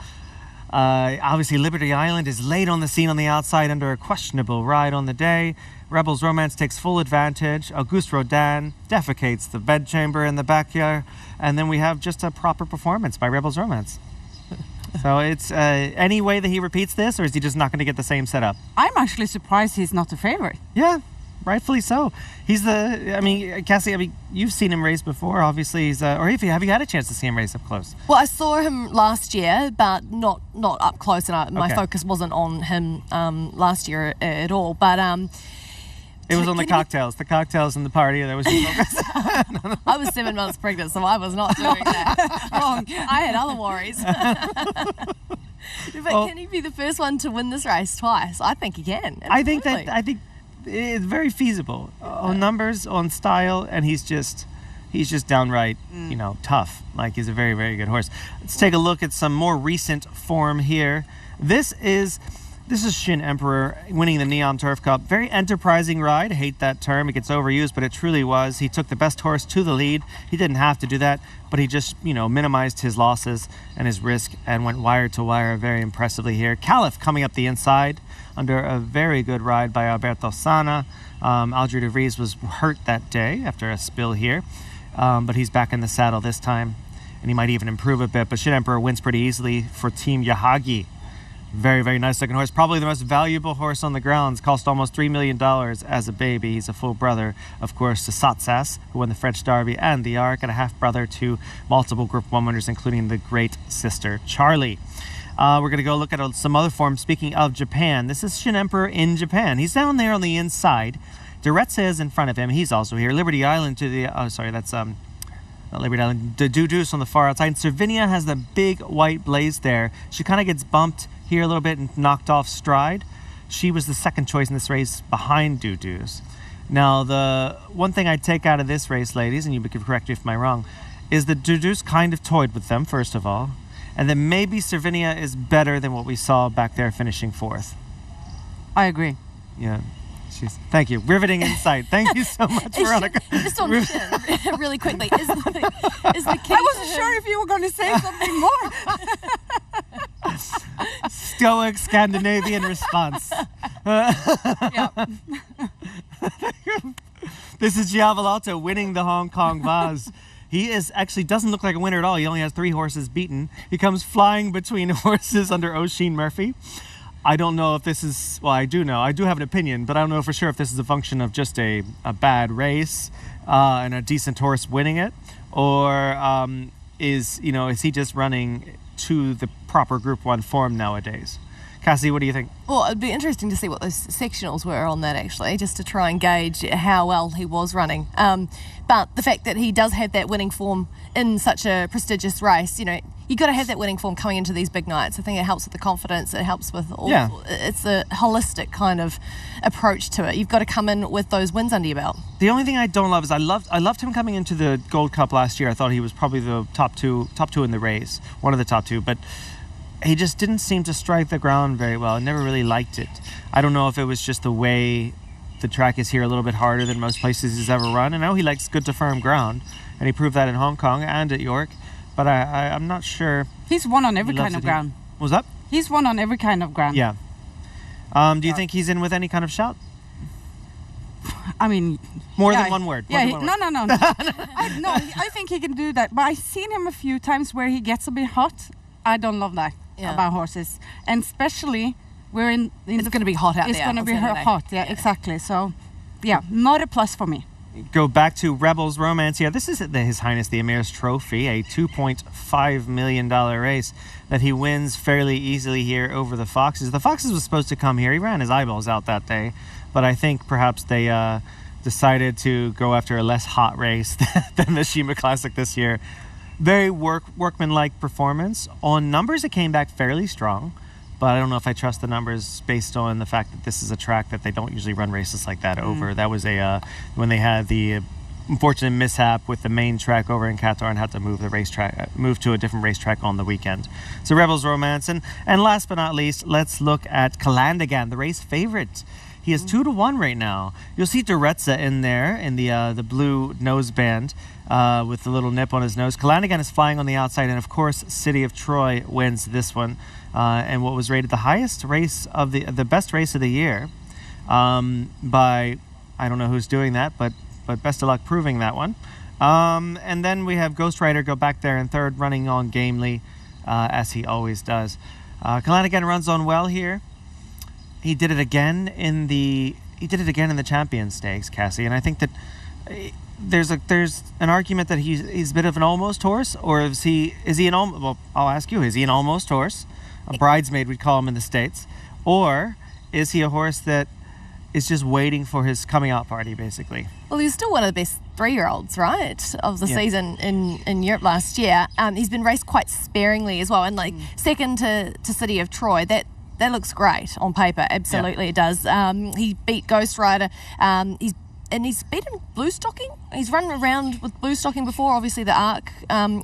Obviously, Liberty Island is late on the scene on the outside under a questionable ride on the day. Rebels Romance takes full advantage. Auguste Rodin defecates the bedchamber in the backyard. And then we have just a proper performance by Rebels Romance. So it's any way that he repeats this, or is he just not going to get the same setup? I'm actually surprised he's not a favorite. Yeah, rightfully so. He's Cassie, you've seen him race before, obviously. Have you had a chance to see him race up close? Well, I saw him last year, but not up close, and my focus wasn't on him last year at all. But it was on the cocktails and the party that was your focus. I was 7 months pregnant, so I was not doing that. Wrong. I had other worries. But can he be the first one to win this race twice? I think he can. Absolutely. I think it's very feasible on numbers, on style, and he's just downright, tough. Like, he's a very, very good horse. Let's take a look at some more recent form here. This is Shin Emperor winning the Neom Turf Cup. Very enterprising ride. I hate that term. It gets overused, but it truly was. He took the best horse to the lead. He didn't have to do that, but he just, minimized his losses and his risk and went wire to wire very impressively here. Caliph coming up the inside under a very good ride by Alberto Sana. Aldri de Vries was hurt that day after a spill here, but he's back in the saddle this time, and he might even improve a bit. But Shin Emperor wins pretty easily for Team Yahagi. Very, very nice looking horse. Probably the most valuable horse on the grounds. Cost almost $3 million as a baby. He's a full brother, of course, to Satsas, who won the French Derby and the Arc, and a half brother to multiple Group 1 winners, including the great sister Charlie. We're going to go look at some other forms. Speaking of Japan, this is Shin Emperor in Japan. He's down there on the inside. Duretze is in front of him. He's also here. Liberty Island to the... that's... not Liberty Island. The Dudus on the far outside. Servinia has the big white blaze there. She kind of gets bumped here a little bit and knocked off stride. She was the second choice in this race behind Dudus. Now, the one thing I'd take out of this race, ladies, and you can correct me if I'm wrong, is that Dudus kind of toyed with them, first of all, and then maybe Servinia is better than what we saw back there finishing fourth. I agree. Yeah. Thank you. Riveting insight. Thank you so much, Veronica. Just on really quickly, is the key... I wasn't sure if you were going to say something more. Stoic Scandinavian response. This is Giavolotto winning the Hong Kong Vase. He actually doesn't look like a winner at all. He only has 3 horses beaten. He comes flying between horses under Oisin Murphy. I don't know if this is... Well, I do know. I do have an opinion, but I don't know for sure if this is a function of just a bad race and a decent horse winning it, or is he just running to the proper Group 1 form nowadays? Cassie, what do you think? Well, it'd be interesting to see what those sectionals were on that, actually, just to try and gauge how well he was running. But the fact that he does have that winning form in such a prestigious race, you got to have that winning form coming into these big nights. I think it helps with the confidence. It helps with all. Yeah. It's a holistic kind of approach to it. You've got to come in with those wins under your belt. The only thing I don't love is I loved him coming into the Gold Cup last year. I thought he was probably the top two in the race, one of the top 2, but he just didn't seem to strike the ground very well. I never really liked it. I don't know if it was just the way the track is here a little bit harder than most places he's ever run. I know he likes good to firm ground, and he proved that in Hong Kong and at York, but I'm not sure. He's won on every kind of ground. What's that? He's won on every kind of ground. Yeah. Do you think he's in with any kind of shout? I mean... More than one word. No. I think he can do that. But I've seen him a few times where he gets a bit hot. I don't love that about horses. And especially, it's going to be hot out there. It's going to be hot, exactly. So, not a plus for me. go back to Rebels Romance here. This is His Highness the Emir's Trophy, a $2.5 million race that he wins fairly easily here over the Foxes. The Foxes was supposed to come here. He ran his eyeballs out that day, but I think perhaps they decided to go after a less hot race than the Sheema Classic this year. Very workmanlike performance. On numbers, it came back fairly strong, but I don't know if I trust the numbers based on the fact that this is a track that they don't usually run races like that over. That was when they had the unfortunate mishap with the main track over in Qatar and had to move to a different racetrack on the weekend. So Rebels Romance, and last but not least, let's look at Calandigan, the race favorite. He is 2-1 right now. You'll see Duretza in there in the blue noseband with the little nip on his nose. Calandigan is flying on the outside, and of course, City of Troy wins this one. And what was rated the highest race of the best race of the year by, I don't know who's doing that, but best of luck proving that one. And then we have Ghost Rider go back there in third, running on gamely as he always does. Calandigan runs on well here. He did it again in the Champions Stakes, Cassie, and I think that there's an argument that he's a bit of an almost horse, or is he an almost? Well, I'll ask you: is he an almost horse, a bridesmaid we'd call him in the States, or is he a horse that is just waiting for his coming out party, basically? Well, he's still one of the best 3-year-olds, right, of the season in Europe last year. He's been raced quite sparingly as well, and second to City of Troy. That looks great on paper. Absolutely, it does. He beat Ghost Rider. He's beaten Blue Stocking. He's run around with Blue Stocking before, obviously the ARC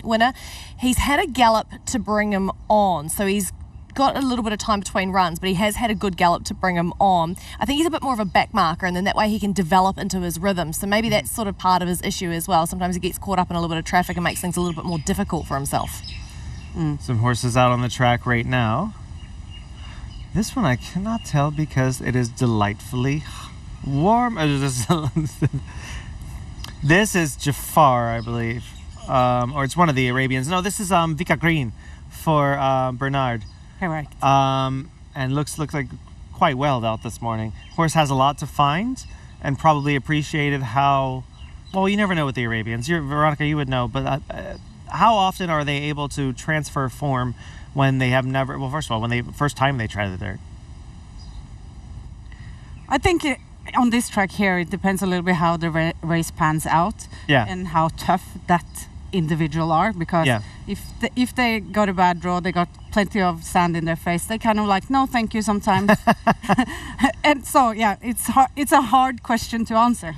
winner. He's had a gallop to bring him on, so he's got a little bit of time between runs, but he has had a good gallop to bring him on. I think he's a bit more of a back marker, and then that way he can develop into his rhythm. So maybe that's sort of part of his issue as well. Sometimes he gets caught up in a little bit of traffic and makes things a little bit more difficult for himself. Some horses out on the track right now. This one I cannot tell because it is delightfully warm. This is Jafar, I believe, or it's one of the Arabians. No, this is Vika Green for Bernard. Correct. And looks like quite well out this morning. Horse has a lot to find, and probably appreciated how. Well, you never know with the Arabians. Veronica, you would know, but how often are they able to transfer form when they have never? Well, first of all, first time they try the dirt. I think on this track here, it depends a little bit how the race pans out, and how tough that individual are. Because if they got a bad draw, they got plenty of sand in their face. They kind of like, no, thank you, sometimes. And so it's a hard question to answer.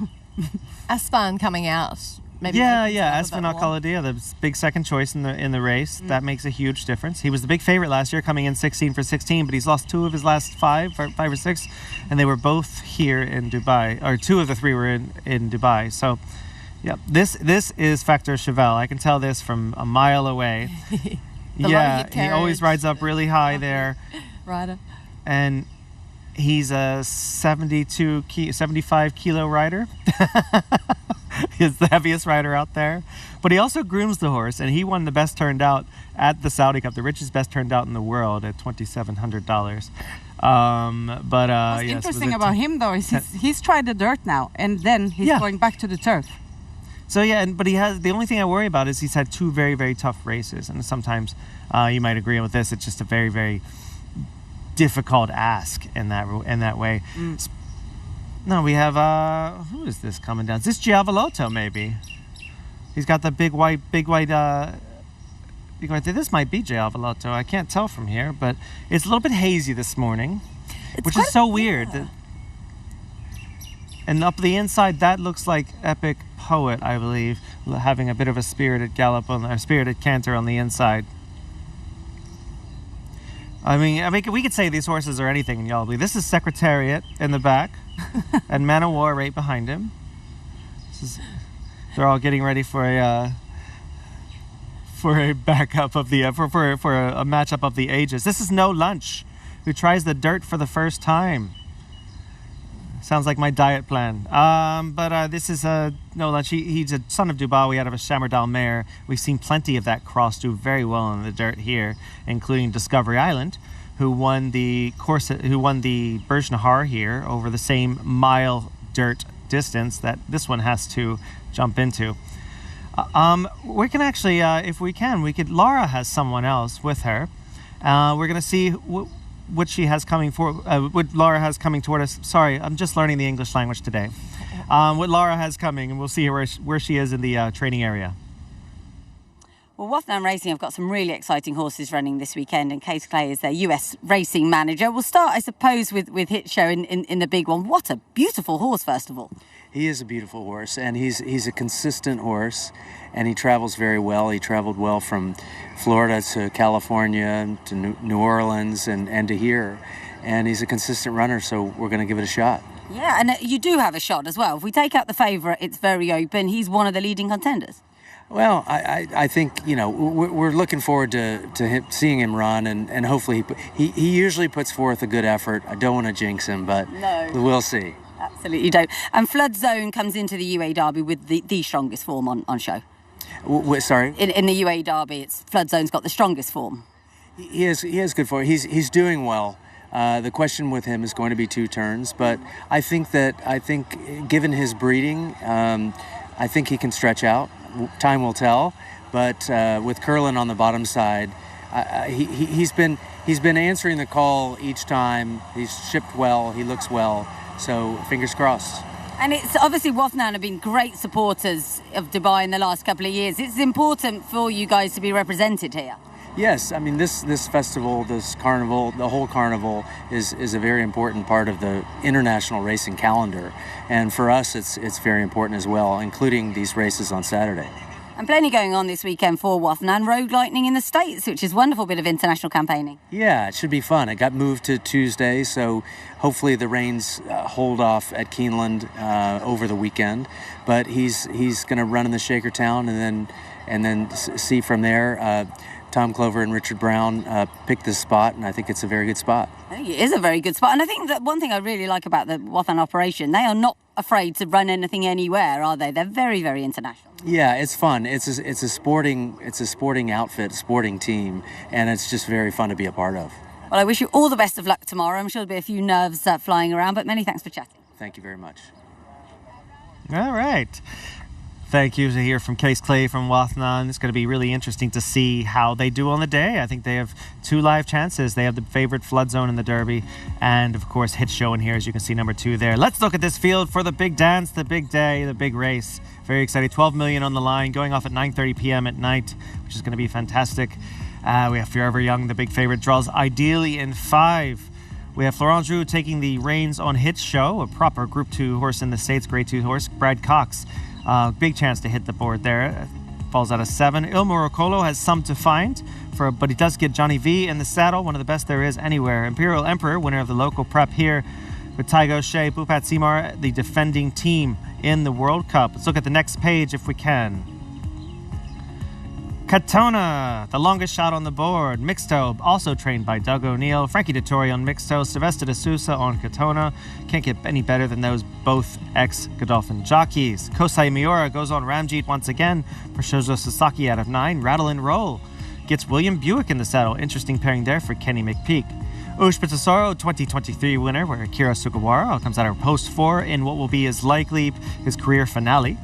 Aspan coming out. Maybe Aspen Al-Khaladia, the big second choice in the race. That makes a huge difference. He was the big favorite last year, coming in 16 for 16, but he's lost 2 of his last 5 or 6, and they were both here in Dubai, or 2 of the 3 were in Dubai. So, this is Factor Cheval. I can tell this from a mile away. He always rides up really high there. Rider. And he's a 75 kilo rider. He's the heaviest rider out there, but he also grooms the horse, and he won the best turned out at the Saudi Cup, the richest best turned out in the world at $2,700. What's interesting about him though is he's tried the dirt now, and then he's going back to the turf. So but he has, the only thing I worry about is he's had 2 very, very tough races, and sometimes you might agree with this. It's just a very, very difficult ask in that way. No, we have, who is this coming down? Is this Giavolotto, maybe? He's got the big white, this might be Giavolotto. I can't tell from here, but it's a little bit hazy this morning, which is so weird. And up the inside, that looks like Epic Poet, I believe, having a bit of a spirited spirited canter on the inside. I mean, we could say these horses are anything in Yalby. This is Secretariat in the back, and Man of War right behind him. They're all getting ready for a backup of the for a matchup of the ages. This is No Lunch, who tries the dirt for the first time. Sounds like my diet plan. But this is No Lunch. He's a son of Dubawi out of a Chamerdal mare. We've seen plenty of that cross do very well in the dirt here, including Discovery Island, who won the Burj Nahar here over the same mile dirt distance that this one has to jump into. We can actually, if we can, Laura has someone else with her. We're going to see what she has coming for, what Laura has coming toward us. Sorry, I'm just learning the English language today. What Laura has coming, and we'll see where she is in the training area. Well, Wathnan Racing have got some really exciting horses running this weekend, and Case Clay is their US racing manager. We'll start, I suppose, with Hit Show in the big one. What a beautiful horse, first of all. He is a beautiful horse, and he's a consistent horse, and he travels very well. He traveled well from Florida to California to New Orleans and to here, and he's a consistent runner, so we're going to give it a shot. Yeah, and you do have a shot as well. If we take out the favourite, it's very open. He's one of the leading contenders. Well, I think, we're looking forward to seeing him run, and hopefully he usually puts forth a good effort. I don't want to jinx him, but we'll see. Absolutely don't. And Flood Zone comes into the UAE Derby with the strongest form on show. Sorry? In the UAE Derby, Flood Zone's got the strongest form. He has good form. He's doing well. The question with him is going to be 2 turns, but I think given his breeding, I think he can stretch out. Time will tell, but with Curlin on the bottom side, he's been answering the call each time. He's shipped well. He looks well. So fingers crossed. And it's obviously Wathnan have been great supporters of Dubai in the last couple of years. It's important for you guys to be represented here. Yes, I mean this festival, this carnival, the whole carnival is a very important part of the international racing calendar, and for us it's very important as well, including these races on Saturday. And plenty going on this weekend for Wathnan. Road Lightning in the States, which is a wonderful bit of international campaigning. Yeah, it should be fun. It got moved to Tuesday, so hopefully the rains hold off at Keeneland over the weekend. But he's going to run in the Shakertown and then see from there. Tom Clover and Richard Brown picked this spot, and I think it's a very good spot. I think it is a very good spot, and I think that one thing I really like about the Wathnan operation, they are not afraid to run anything anywhere, are they? They're very, very international. Yeah, it's fun. It's a sporting outfit, sporting team, and it's just very fun to be a part of. Well, I wish you all the best of luck tomorrow. I'm sure there'll be a few nerves flying around, but many thanks for chatting. Thank you very much. All right. Thank you to hear from Case Clay from Wathnan. It's going to be really interesting to see how they do on the day. I think they have 2 live chances. They have the favorite Flood Zone in the Derby, and of course Hit Show in here, as you can see, number 2 there. Let's look at this field for the big dance, the big day, the big race. Very exciting. 12 million on the line, going off at 9:30 p.m. at night, which is going to be fantastic. We have Forever Young, the big favorite, draws ideally in 5. We have Florent Drew taking the reins on Hit Show, a proper Group 2 horse in the States, Grade 2 horse. Brad Cox, big chance to hit the board there. Falls out of 7. Il Morocolo has some to find, but he does get Johnny V in the saddle, one of the best there is anywhere. Imperial Emperor, winner of the local prep here, with Tygo Shea, Bhupat Seymour, the defending team in the World Cup. Let's look at the next page if we can. Katona, the longest shot on the board. Mixto, also trained by Doug O'Neill. Frankie Dettori on Mixto. Sylvester de Sousa on Katona. Can't get any better than those both ex-Godolphin jockeys. Kosai Miura goes on Ramjeet once again for Shozo Sasaki out of 9. Rattle and Roll gets William Buick in the saddle. Interesting pairing there for Kenny McPeak. Ushpitasoro, 2023 winner, where Akira Sugawara comes out of post 4 in what will be his career finale.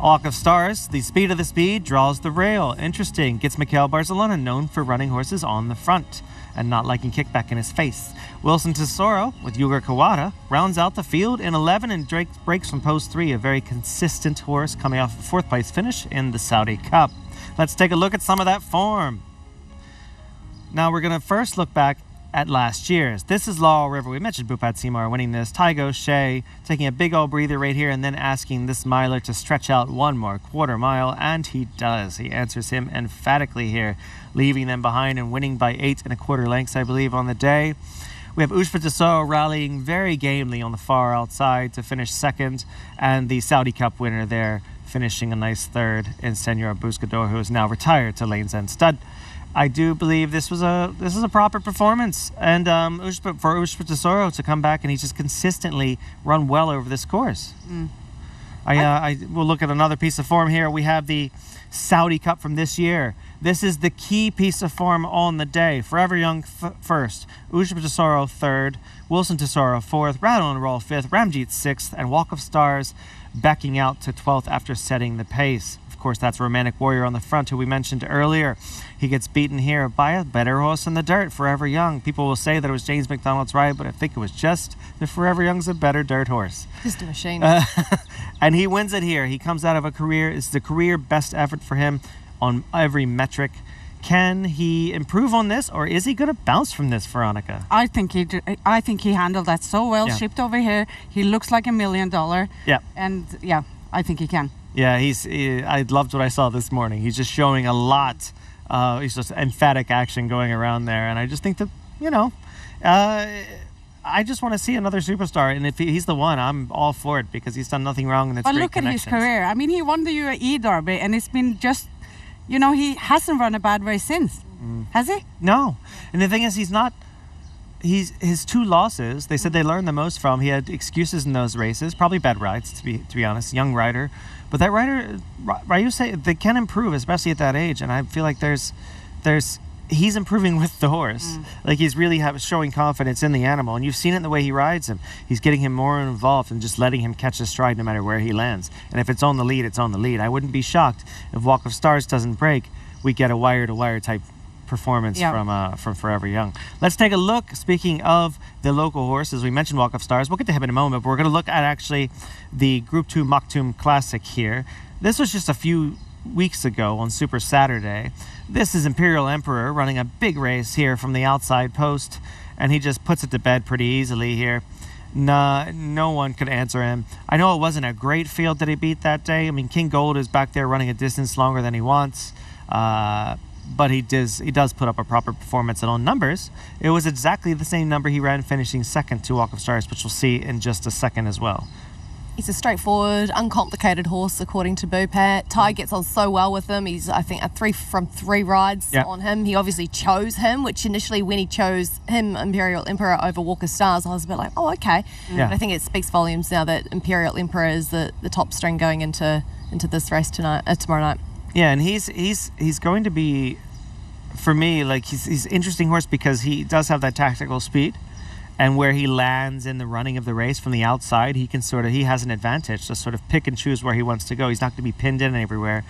Walk of Stars, the speed of the speed, draws the rail. Interesting. Gets Mikhail Barcelona, known for running horses on the front and not liking kickback in his face. Wilson Tesoro, with Yuga Kawada, rounds out the field in 11 and breaks from post 3. A very consistent horse coming off a 4th place finish in the Saudi Cup. Let's take a look at some of that form. Now we're going to first look back at last year's. This is Laurel River. We mentioned Bhupat Seymour winning this. Tygo Shea taking a big old breather right here and then asking this miler to stretch out 1 more quarter mile, and he does. He answers him emphatically here, leaving them behind and winning by 8 1/4 lengths, I believe, on the day. We have Ushpitasoro rallying very gamely on the far outside to finish 2nd, and the Saudi Cup winner there finishing a nice 3rd in Senor Buscador, who is now retired to Lane's End Stud. I do believe this is a proper performance, and for Ushpitasoro to come back and he's just consistently run well over this course. I will look at another piece of form here. We have the Saudi Cup from this year. This is the key piece of form on the day. Forever Young first, Ujjwal Tesoro third, Wilson Tesoro fourth, Rattle and Roll fifth, Ramjeet sixth, and Walk of Stars backing out to 12th after setting the pace. Of course, that's Romantic Warrior on the front, who we mentioned earlier. He gets beaten here by a better horse in the dirt, Forever Young. People will say that it was James McDonald's ride, but I think it was just the Forever Young's a better dirt horse. Just a machine. And he wins it here. He comes out of a career. It's the career best effort for him on every metric. Can he improve on this, or is he going to bounce from this, Veronica? I think he handled that so well. Yeah. Shipped over here, he looks like $1 million. Yeah. And yeah, I think he can. Yeah, I loved what I saw this morning. He's just showing a lot. He's just emphatic action going around there, and I just think that, I just want to see another superstar, and if he's the one, I'm all for it, because he's done nothing wrong, and it's But great look at his connections. career. I mean, he won the UAE Derby, and it's been just, he hasn't run a bad race since, has he? No, and the thing is, his two losses, they said they learned the most from. He had excuses in those races, probably bad rides, to be honest. Young rider, but that rider, Ryu say they can improve, especially at that age. And I feel like he's improving with the horse. Like, he's really showing confidence in the animal, and you've seen it in the way he rides him. He's getting him more involved and just letting him catch his stride no matter where he lands. And if it's on the lead, it's on the lead. I wouldn't be shocked if Walk of Stars doesn't break. We get a wire-to-wire type performance from Forever Young. Let's take a look. Speaking of the local horses, we mentioned Walk of Stars. We'll get to him in a moment, but we're going to look at actually the Group 2 Maktoum Classic here. This was just a few weeks ago on Super Saturday. This is Imperial Emperor running a big race here from the outside post, and he just puts it to bed pretty easily here. No one could answer him. I know it wasn't a great field that he beat that day. I mean, King Gold is back there running a distance longer than he wants. But he does put up a proper performance, and on numbers, it was exactly the same number he ran finishing second to Walk of Stars, which we'll see in just a second as well. He's a straightforward, uncomplicated horse, according to Bupat. Ty gets on so well with him. He's, I think, a 3 from 3 rides on him. He obviously chose him, which initially, when he chose him, Imperial Emperor, over Walk of Stars, I was a bit like, oh, okay. Yeah. But I think it speaks volumes now that Imperial Emperor is the top string going into this race tomorrow night. Yeah, and he's going to be, for me, like, he's an interesting horse because he does have that tactical speed, and where he lands in the running of the race from the outside, he has an advantage to sort of pick and choose where he wants to go. He's not going to be pinned in everywhere.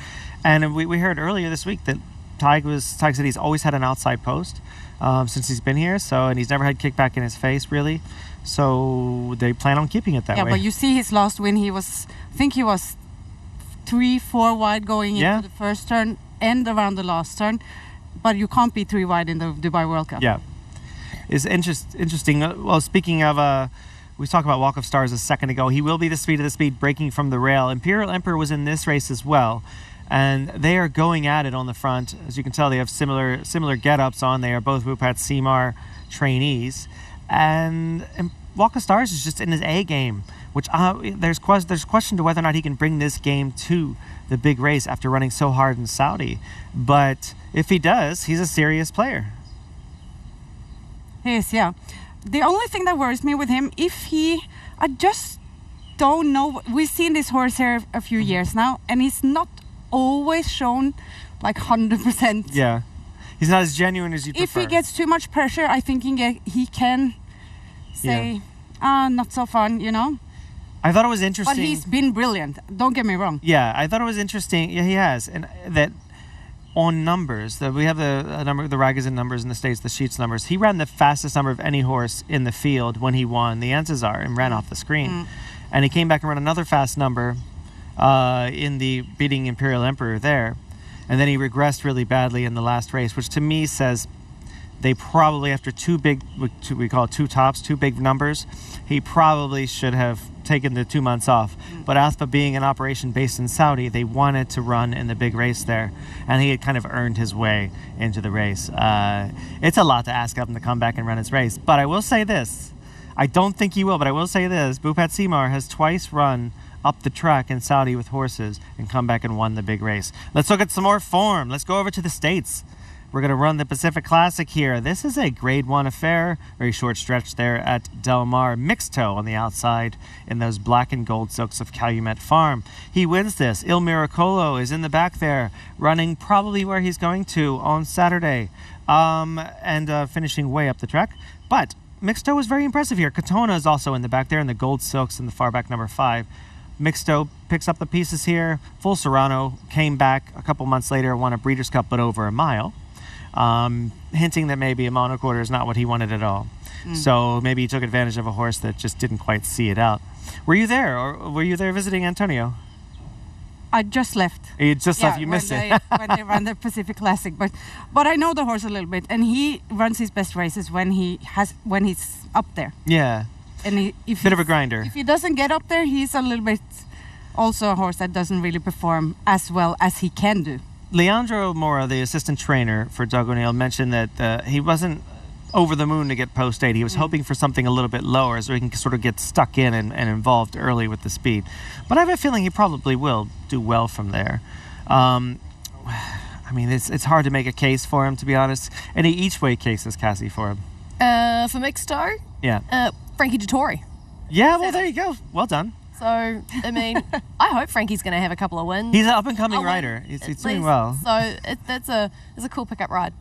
And we heard earlier this week that Tig said he's always had an outside post since he's been here, and he's never had kickback in his face, really. So they plan on keeping it that way. Yeah, but you see his last win, I think he was 3-4 wide going into the first turn and around the last turn, but you can't be 3 wide in the Dubai World Cup. Yeah, it's interesting. Well, speaking of, we talked about Walk of Stars a second ago. He will be the speed of the speed, breaking from the rail. Imperial Emperor was in this race as well, and they are going at it on the front. As you can tell, they have similar get-ups on. They are both Rupat Seymour trainees, and Walk of Stars is just in his A game, which there's question to whether or not he can bring this game to the big race after running so hard in Saudi. But if he does, he's a serious player. He is, yeah. The only thing that worries me with him, I just don't know. We've seen this horse here a few years now, and he's not always shown like 100%. Yeah, he's not as genuine as you prefer. If he gets too much pressure, I think he can say, not so fun, I thought it was interesting. But he's been brilliant. Don't get me wrong. Yeah, I thought it was interesting. Yeah, he has, and that on numbers, we have the number, the Ragas and numbers in the States, the Sheets numbers. He ran the fastest number of any horse in the field when he won the Antizar and ran off the screen, and he came back and ran another fast number in the beating Imperial Emperor there, and then he regressed really badly in the last race, which to me says they probably, after two big numbers, he probably should have taken the 2 months off. But ASPA being an operation based in Saudi, they wanted to run in the big race there, and he had kind of earned his way into the race. It's a lot to ask of him to come back and run his race, but I will say this. I don't think he will, but I will say this. Bupat Seymour has twice run up the track in Saudi with horses and come back and won the big race. Let's look at some more form. Let's go over to the States. We're going to run the Pacific Classic here. This is a Grade 1 affair. Very short stretch there at Del Mar. Mixto on the outside in those black and gold silks of Calumet Farm. He wins this. Il Miracolo is in the back there, running probably where he's going to on Saturday, and finishing way up the track. But Mixto was very impressive here. Katona is also in the back there in the gold silks in the far back number 5. Mixto picks up the pieces here. Full Serrano came back a couple months later, won a Breeders' Cup, but over a mile, hinting that maybe a monoquarter is not what he wanted at all. So maybe he took advantage of a horse that just didn't quite see it out. Were you there, or were you there visiting Antonio? I just left. You just left. You missed it. When they run the Pacific Classic, but I know the horse a little bit, and he runs his best races when he's up there. Yeah. And bit of a grinder. If he doesn't get up there, he's a little bit also a horse that doesn't really perform as well as he can do. Leandro Mora, the assistant trainer for Doug O'Neill, mentioned that he wasn't over the moon to get post 8. He was hoping for something a little bit lower so he can sort of get stuck in and involved early with the speed. But I have a feeling he probably will do well from there. I mean, it's hard to make a case for him, to be honest. Any each-way cases, Cassie, for him? For Mixto? Yeah. Frankie Dettori. Yeah, well, there you go. Well done. So, I mean, I hope Frankie's going to have a couple of wins. He's an up-and-coming rider. He's doing well. So that's a cool pickup ride.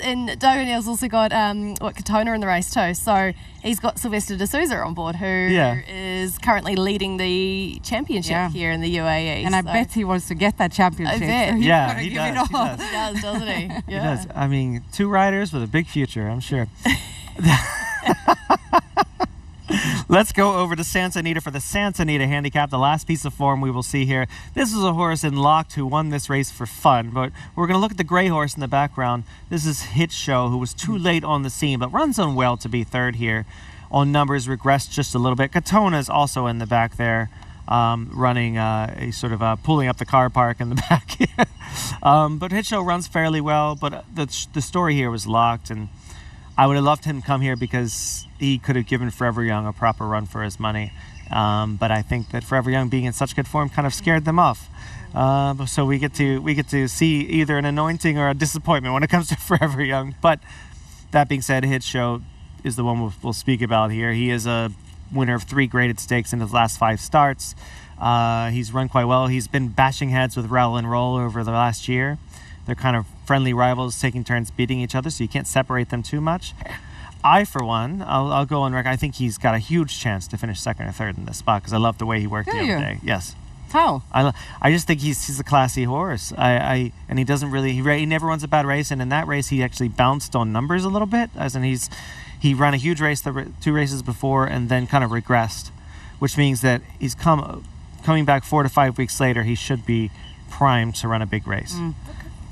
And Doug O'Neill's also got Katona in the race too. So he's got Sylvester de Souza on board, who is currently leading the championship here in the UAE. And I bet he wants to get that championship. I bet. So He does. He does, doesn't he? Yeah. He does. I mean, 2 riders with a big future, I'm sure. Let's go over to Santa Anita for the Santa Anita handicap, the last piece of form we will see here. This is a horse in Locked who won this race for fun, but we're going to look at the gray horse in the background. This is Hit Show, who was too late on the scene, but runs on well to be third here. On numbers, regressed just a little bit. Katona is also in the back there, running a sort of pulling up the car park in the back here. But Hit Show runs fairly well, but the story here was Locked, and I would have loved him to come here because he could have given Forever Young a proper run for his money. But I think that Forever Young being in such good form kind of scared them off. So we get to see either an anointing or a disappointment when it comes to Forever Young. But that being said, Hit Show is the one we'll speak about here. He is a winner of 3 graded stakes in his last 5 starts. He's run quite well. He's been bashing heads with Rattle and Roll over the last year. They're kind of friendly rivals, taking turns beating each other, so you can't separate them too much. I, for one, I'll go on record. I think he's got a huge chance to finish 2nd or 3rd in this spot because I love the way he worked the other day. Yes. How? I just think he's a classy horse. And he doesn't really he never runs a bad race. And in that race, he actually bounced on numbers a little bit, as in he ran a huge race 2 races before and then kind of regressed, which means that he's coming back 4 to 5 weeks later. He should be primed to run a big race.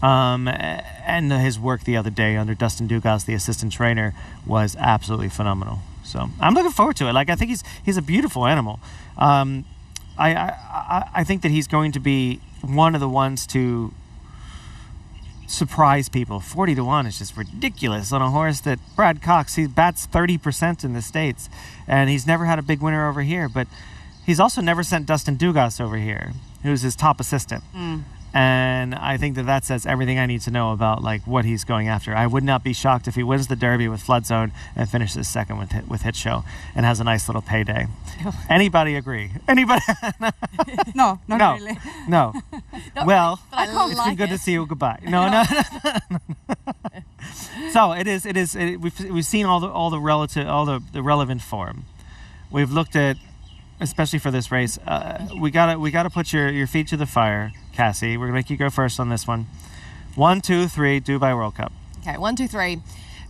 And his work the other day under Dustin Dugas, the assistant trainer, was absolutely phenomenal. So I'm looking forward to it. Like, I think he's a beautiful animal. I think that he's going to be one of the ones to surprise people. 40 to 1 is just ridiculous on a horse that Brad Cox, he bats 30% in the States, and he's never had a big winner over here. But he's also never sent Dustin Dugas over here, who's his top assistant. And I think that says everything I need to know about like what he's going after. I would not be shocked if he wins the Derby with Flood Zone and finishes 2nd with Hit Show and has a nice little payday. Anybody agree? Anybody? No, not really. No. Well, it's been good to see you. Goodbye. No. So it is. We've seen all the relevant form. We've looked at, especially for this race, we gotta put your feet to the fire, Cassie. We're gonna make you go first on this one. 1, 2, 3, Dubai World Cup. Okay, 1, 2, 3.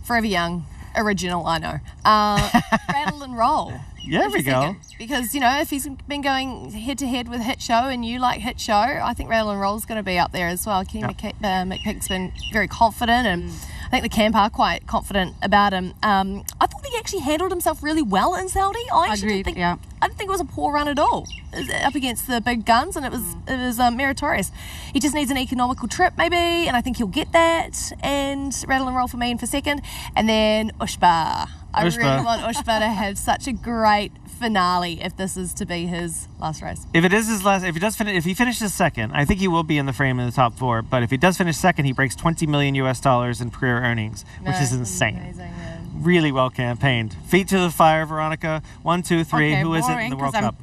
Forever Young, original. I know. Rattle and Roll. Yeah, there we go. Because if he's been going head to head with Hit Show and you like Hit Show, I think Rattle and Roll is going to be up there as well. Kenny McPeak's been very confident, and I think the camp are quite confident about him. I thought he actually handled himself really well in Saudi. I didn't think it was a poor run at all. It was up against the big guns, and it was meritorious. He just needs an economical trip maybe, and I think he'll get that. And Rattle and Roll for me in for 2nd, and then Ushba. I really want Ushba to have such a great finale if this is to be his last race. If it is his last, if he finishes second, I think he will be in the frame in the top 4. But if he does finish second, he breaks $20 million in career earnings, which is insane. Amazing, yeah. Really well campaigned. Feet to the fire, Veronica. 1, 2, 3. Okay, Who is it in boring, the World 'cause Cup?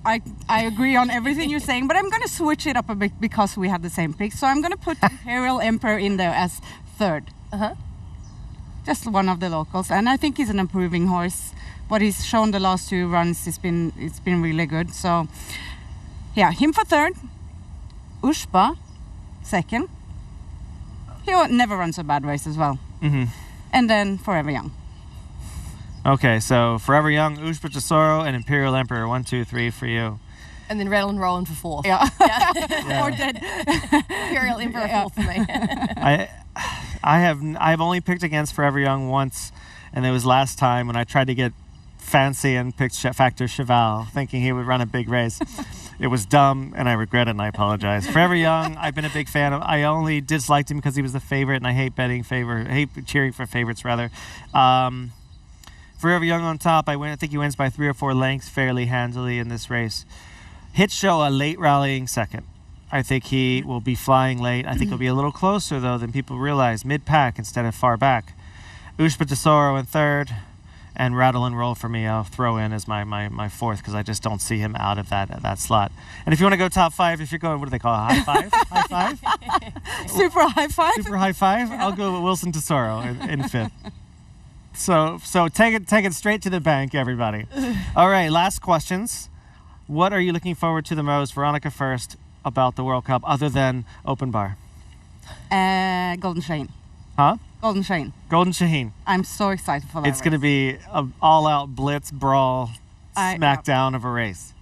I agree on everything you're saying, but I'm going to switch it up a bit because we had the same pick. So I'm going to put Imperial Emperor in there as third. Just one of the locals, and I think he's an improving horse. What he's shown the last 2 runs, it's been really good. So, yeah, him for third. Ushba, second. He never runs a bad race as well. And then Forever Young. Okay, so Forever Young, Ushba Tesoro, and Imperial Emperor. 1, 2, 3 for you. And then Rattle and Rollin' for 4th. Yeah. Yeah. Or dead. Imperial Emperor 4th for me. I've only picked against Forever Young once, and it was last time when I tried to get fancy and picked Factor Cheval, thinking he would run a big race. It was dumb, and I regret it, and I apologize. Forever Young, I've been a big fan of. I only disliked him because he was the favorite, and I hate cheering for favorites rather. Forever Young on top. I think he wins by 3 or 4 lengths fairly handily in this race. Hit Show a late rallying second. I think he will be flying late. I think he'll be a little closer though than people realize, mid-pack instead of far back. Ushba Tesoro in third, and Rattle and Roll for me. I'll throw in as my fourth because I just don't see him out of that slot. And if you want to go top 5, if you're going, what do they call it? High five? High five? Super high five. Super high five? I'll go with Wilson Tesoro in 5th. So take it straight to the bank, everybody. All right, last questions. What are you looking forward to the most, Veronica first, about the World Cup, other than Open Bar? Golden Shaheen. Huh? Golden Shaheen. Golden Shaheen. I'm so excited for that. It's going to be an all-out blitz, brawl, smackdown of a race.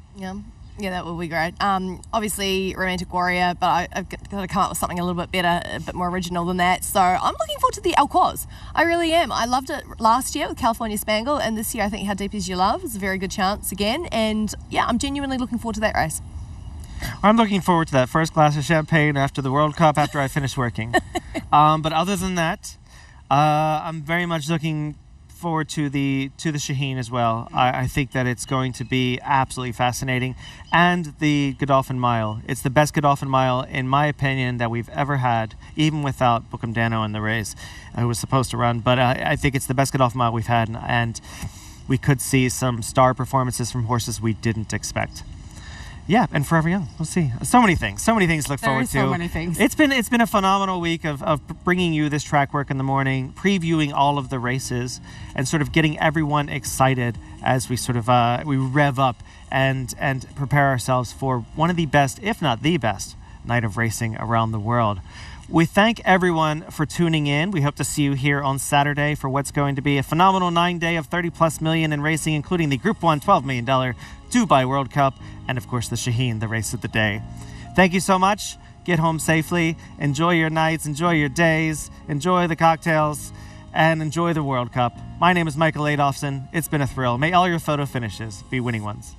Yeah, that will be great. Obviously, Romantic Warrior, but I've got to come up with something a little bit better, a bit more original than that. So I'm looking forward to the Alcoz. I really am. I loved it last year with California Spangle, and this year I think How Deep Is Your Love is a very good chance again. And yeah, I'm genuinely looking forward to that race. I'm looking forward to that first glass of champagne after the World Cup after I finish working. But other than that, I'm very much looking forward to the Shaheen as well. I think that it's going to be absolutely fascinating. And the Godolphin Mile. It's the best Godolphin Mile, in my opinion, that we've ever had, even without Bookham Dano in the race, who was supposed to run. But I think it's the best Godolphin Mile we've had, and we could see some star performances from horses we didn't expect. Yeah, and Forever Young. We'll see. So many things to look forward to. So many things. It's been a phenomenal week of bringing you this track work in the morning, previewing all of the races, and sort of getting everyone excited as we sort of we rev up and prepare ourselves for one of the best, if not the best, night of racing around the world. We thank everyone for tuning in. We hope to see you here on Saturday for what's going to be a phenomenal 9-day of 30+ million in racing, including the Group 1 $12 million Dubai World Cup, and of course the Shaheen, the race of the day. Thank you so much. Get home safely. Enjoy your nights, enjoy your days, enjoy the cocktails, and enjoy the World Cup. My name is Michael Adolphson. It's been a thrill. May all your photo finishes be winning ones.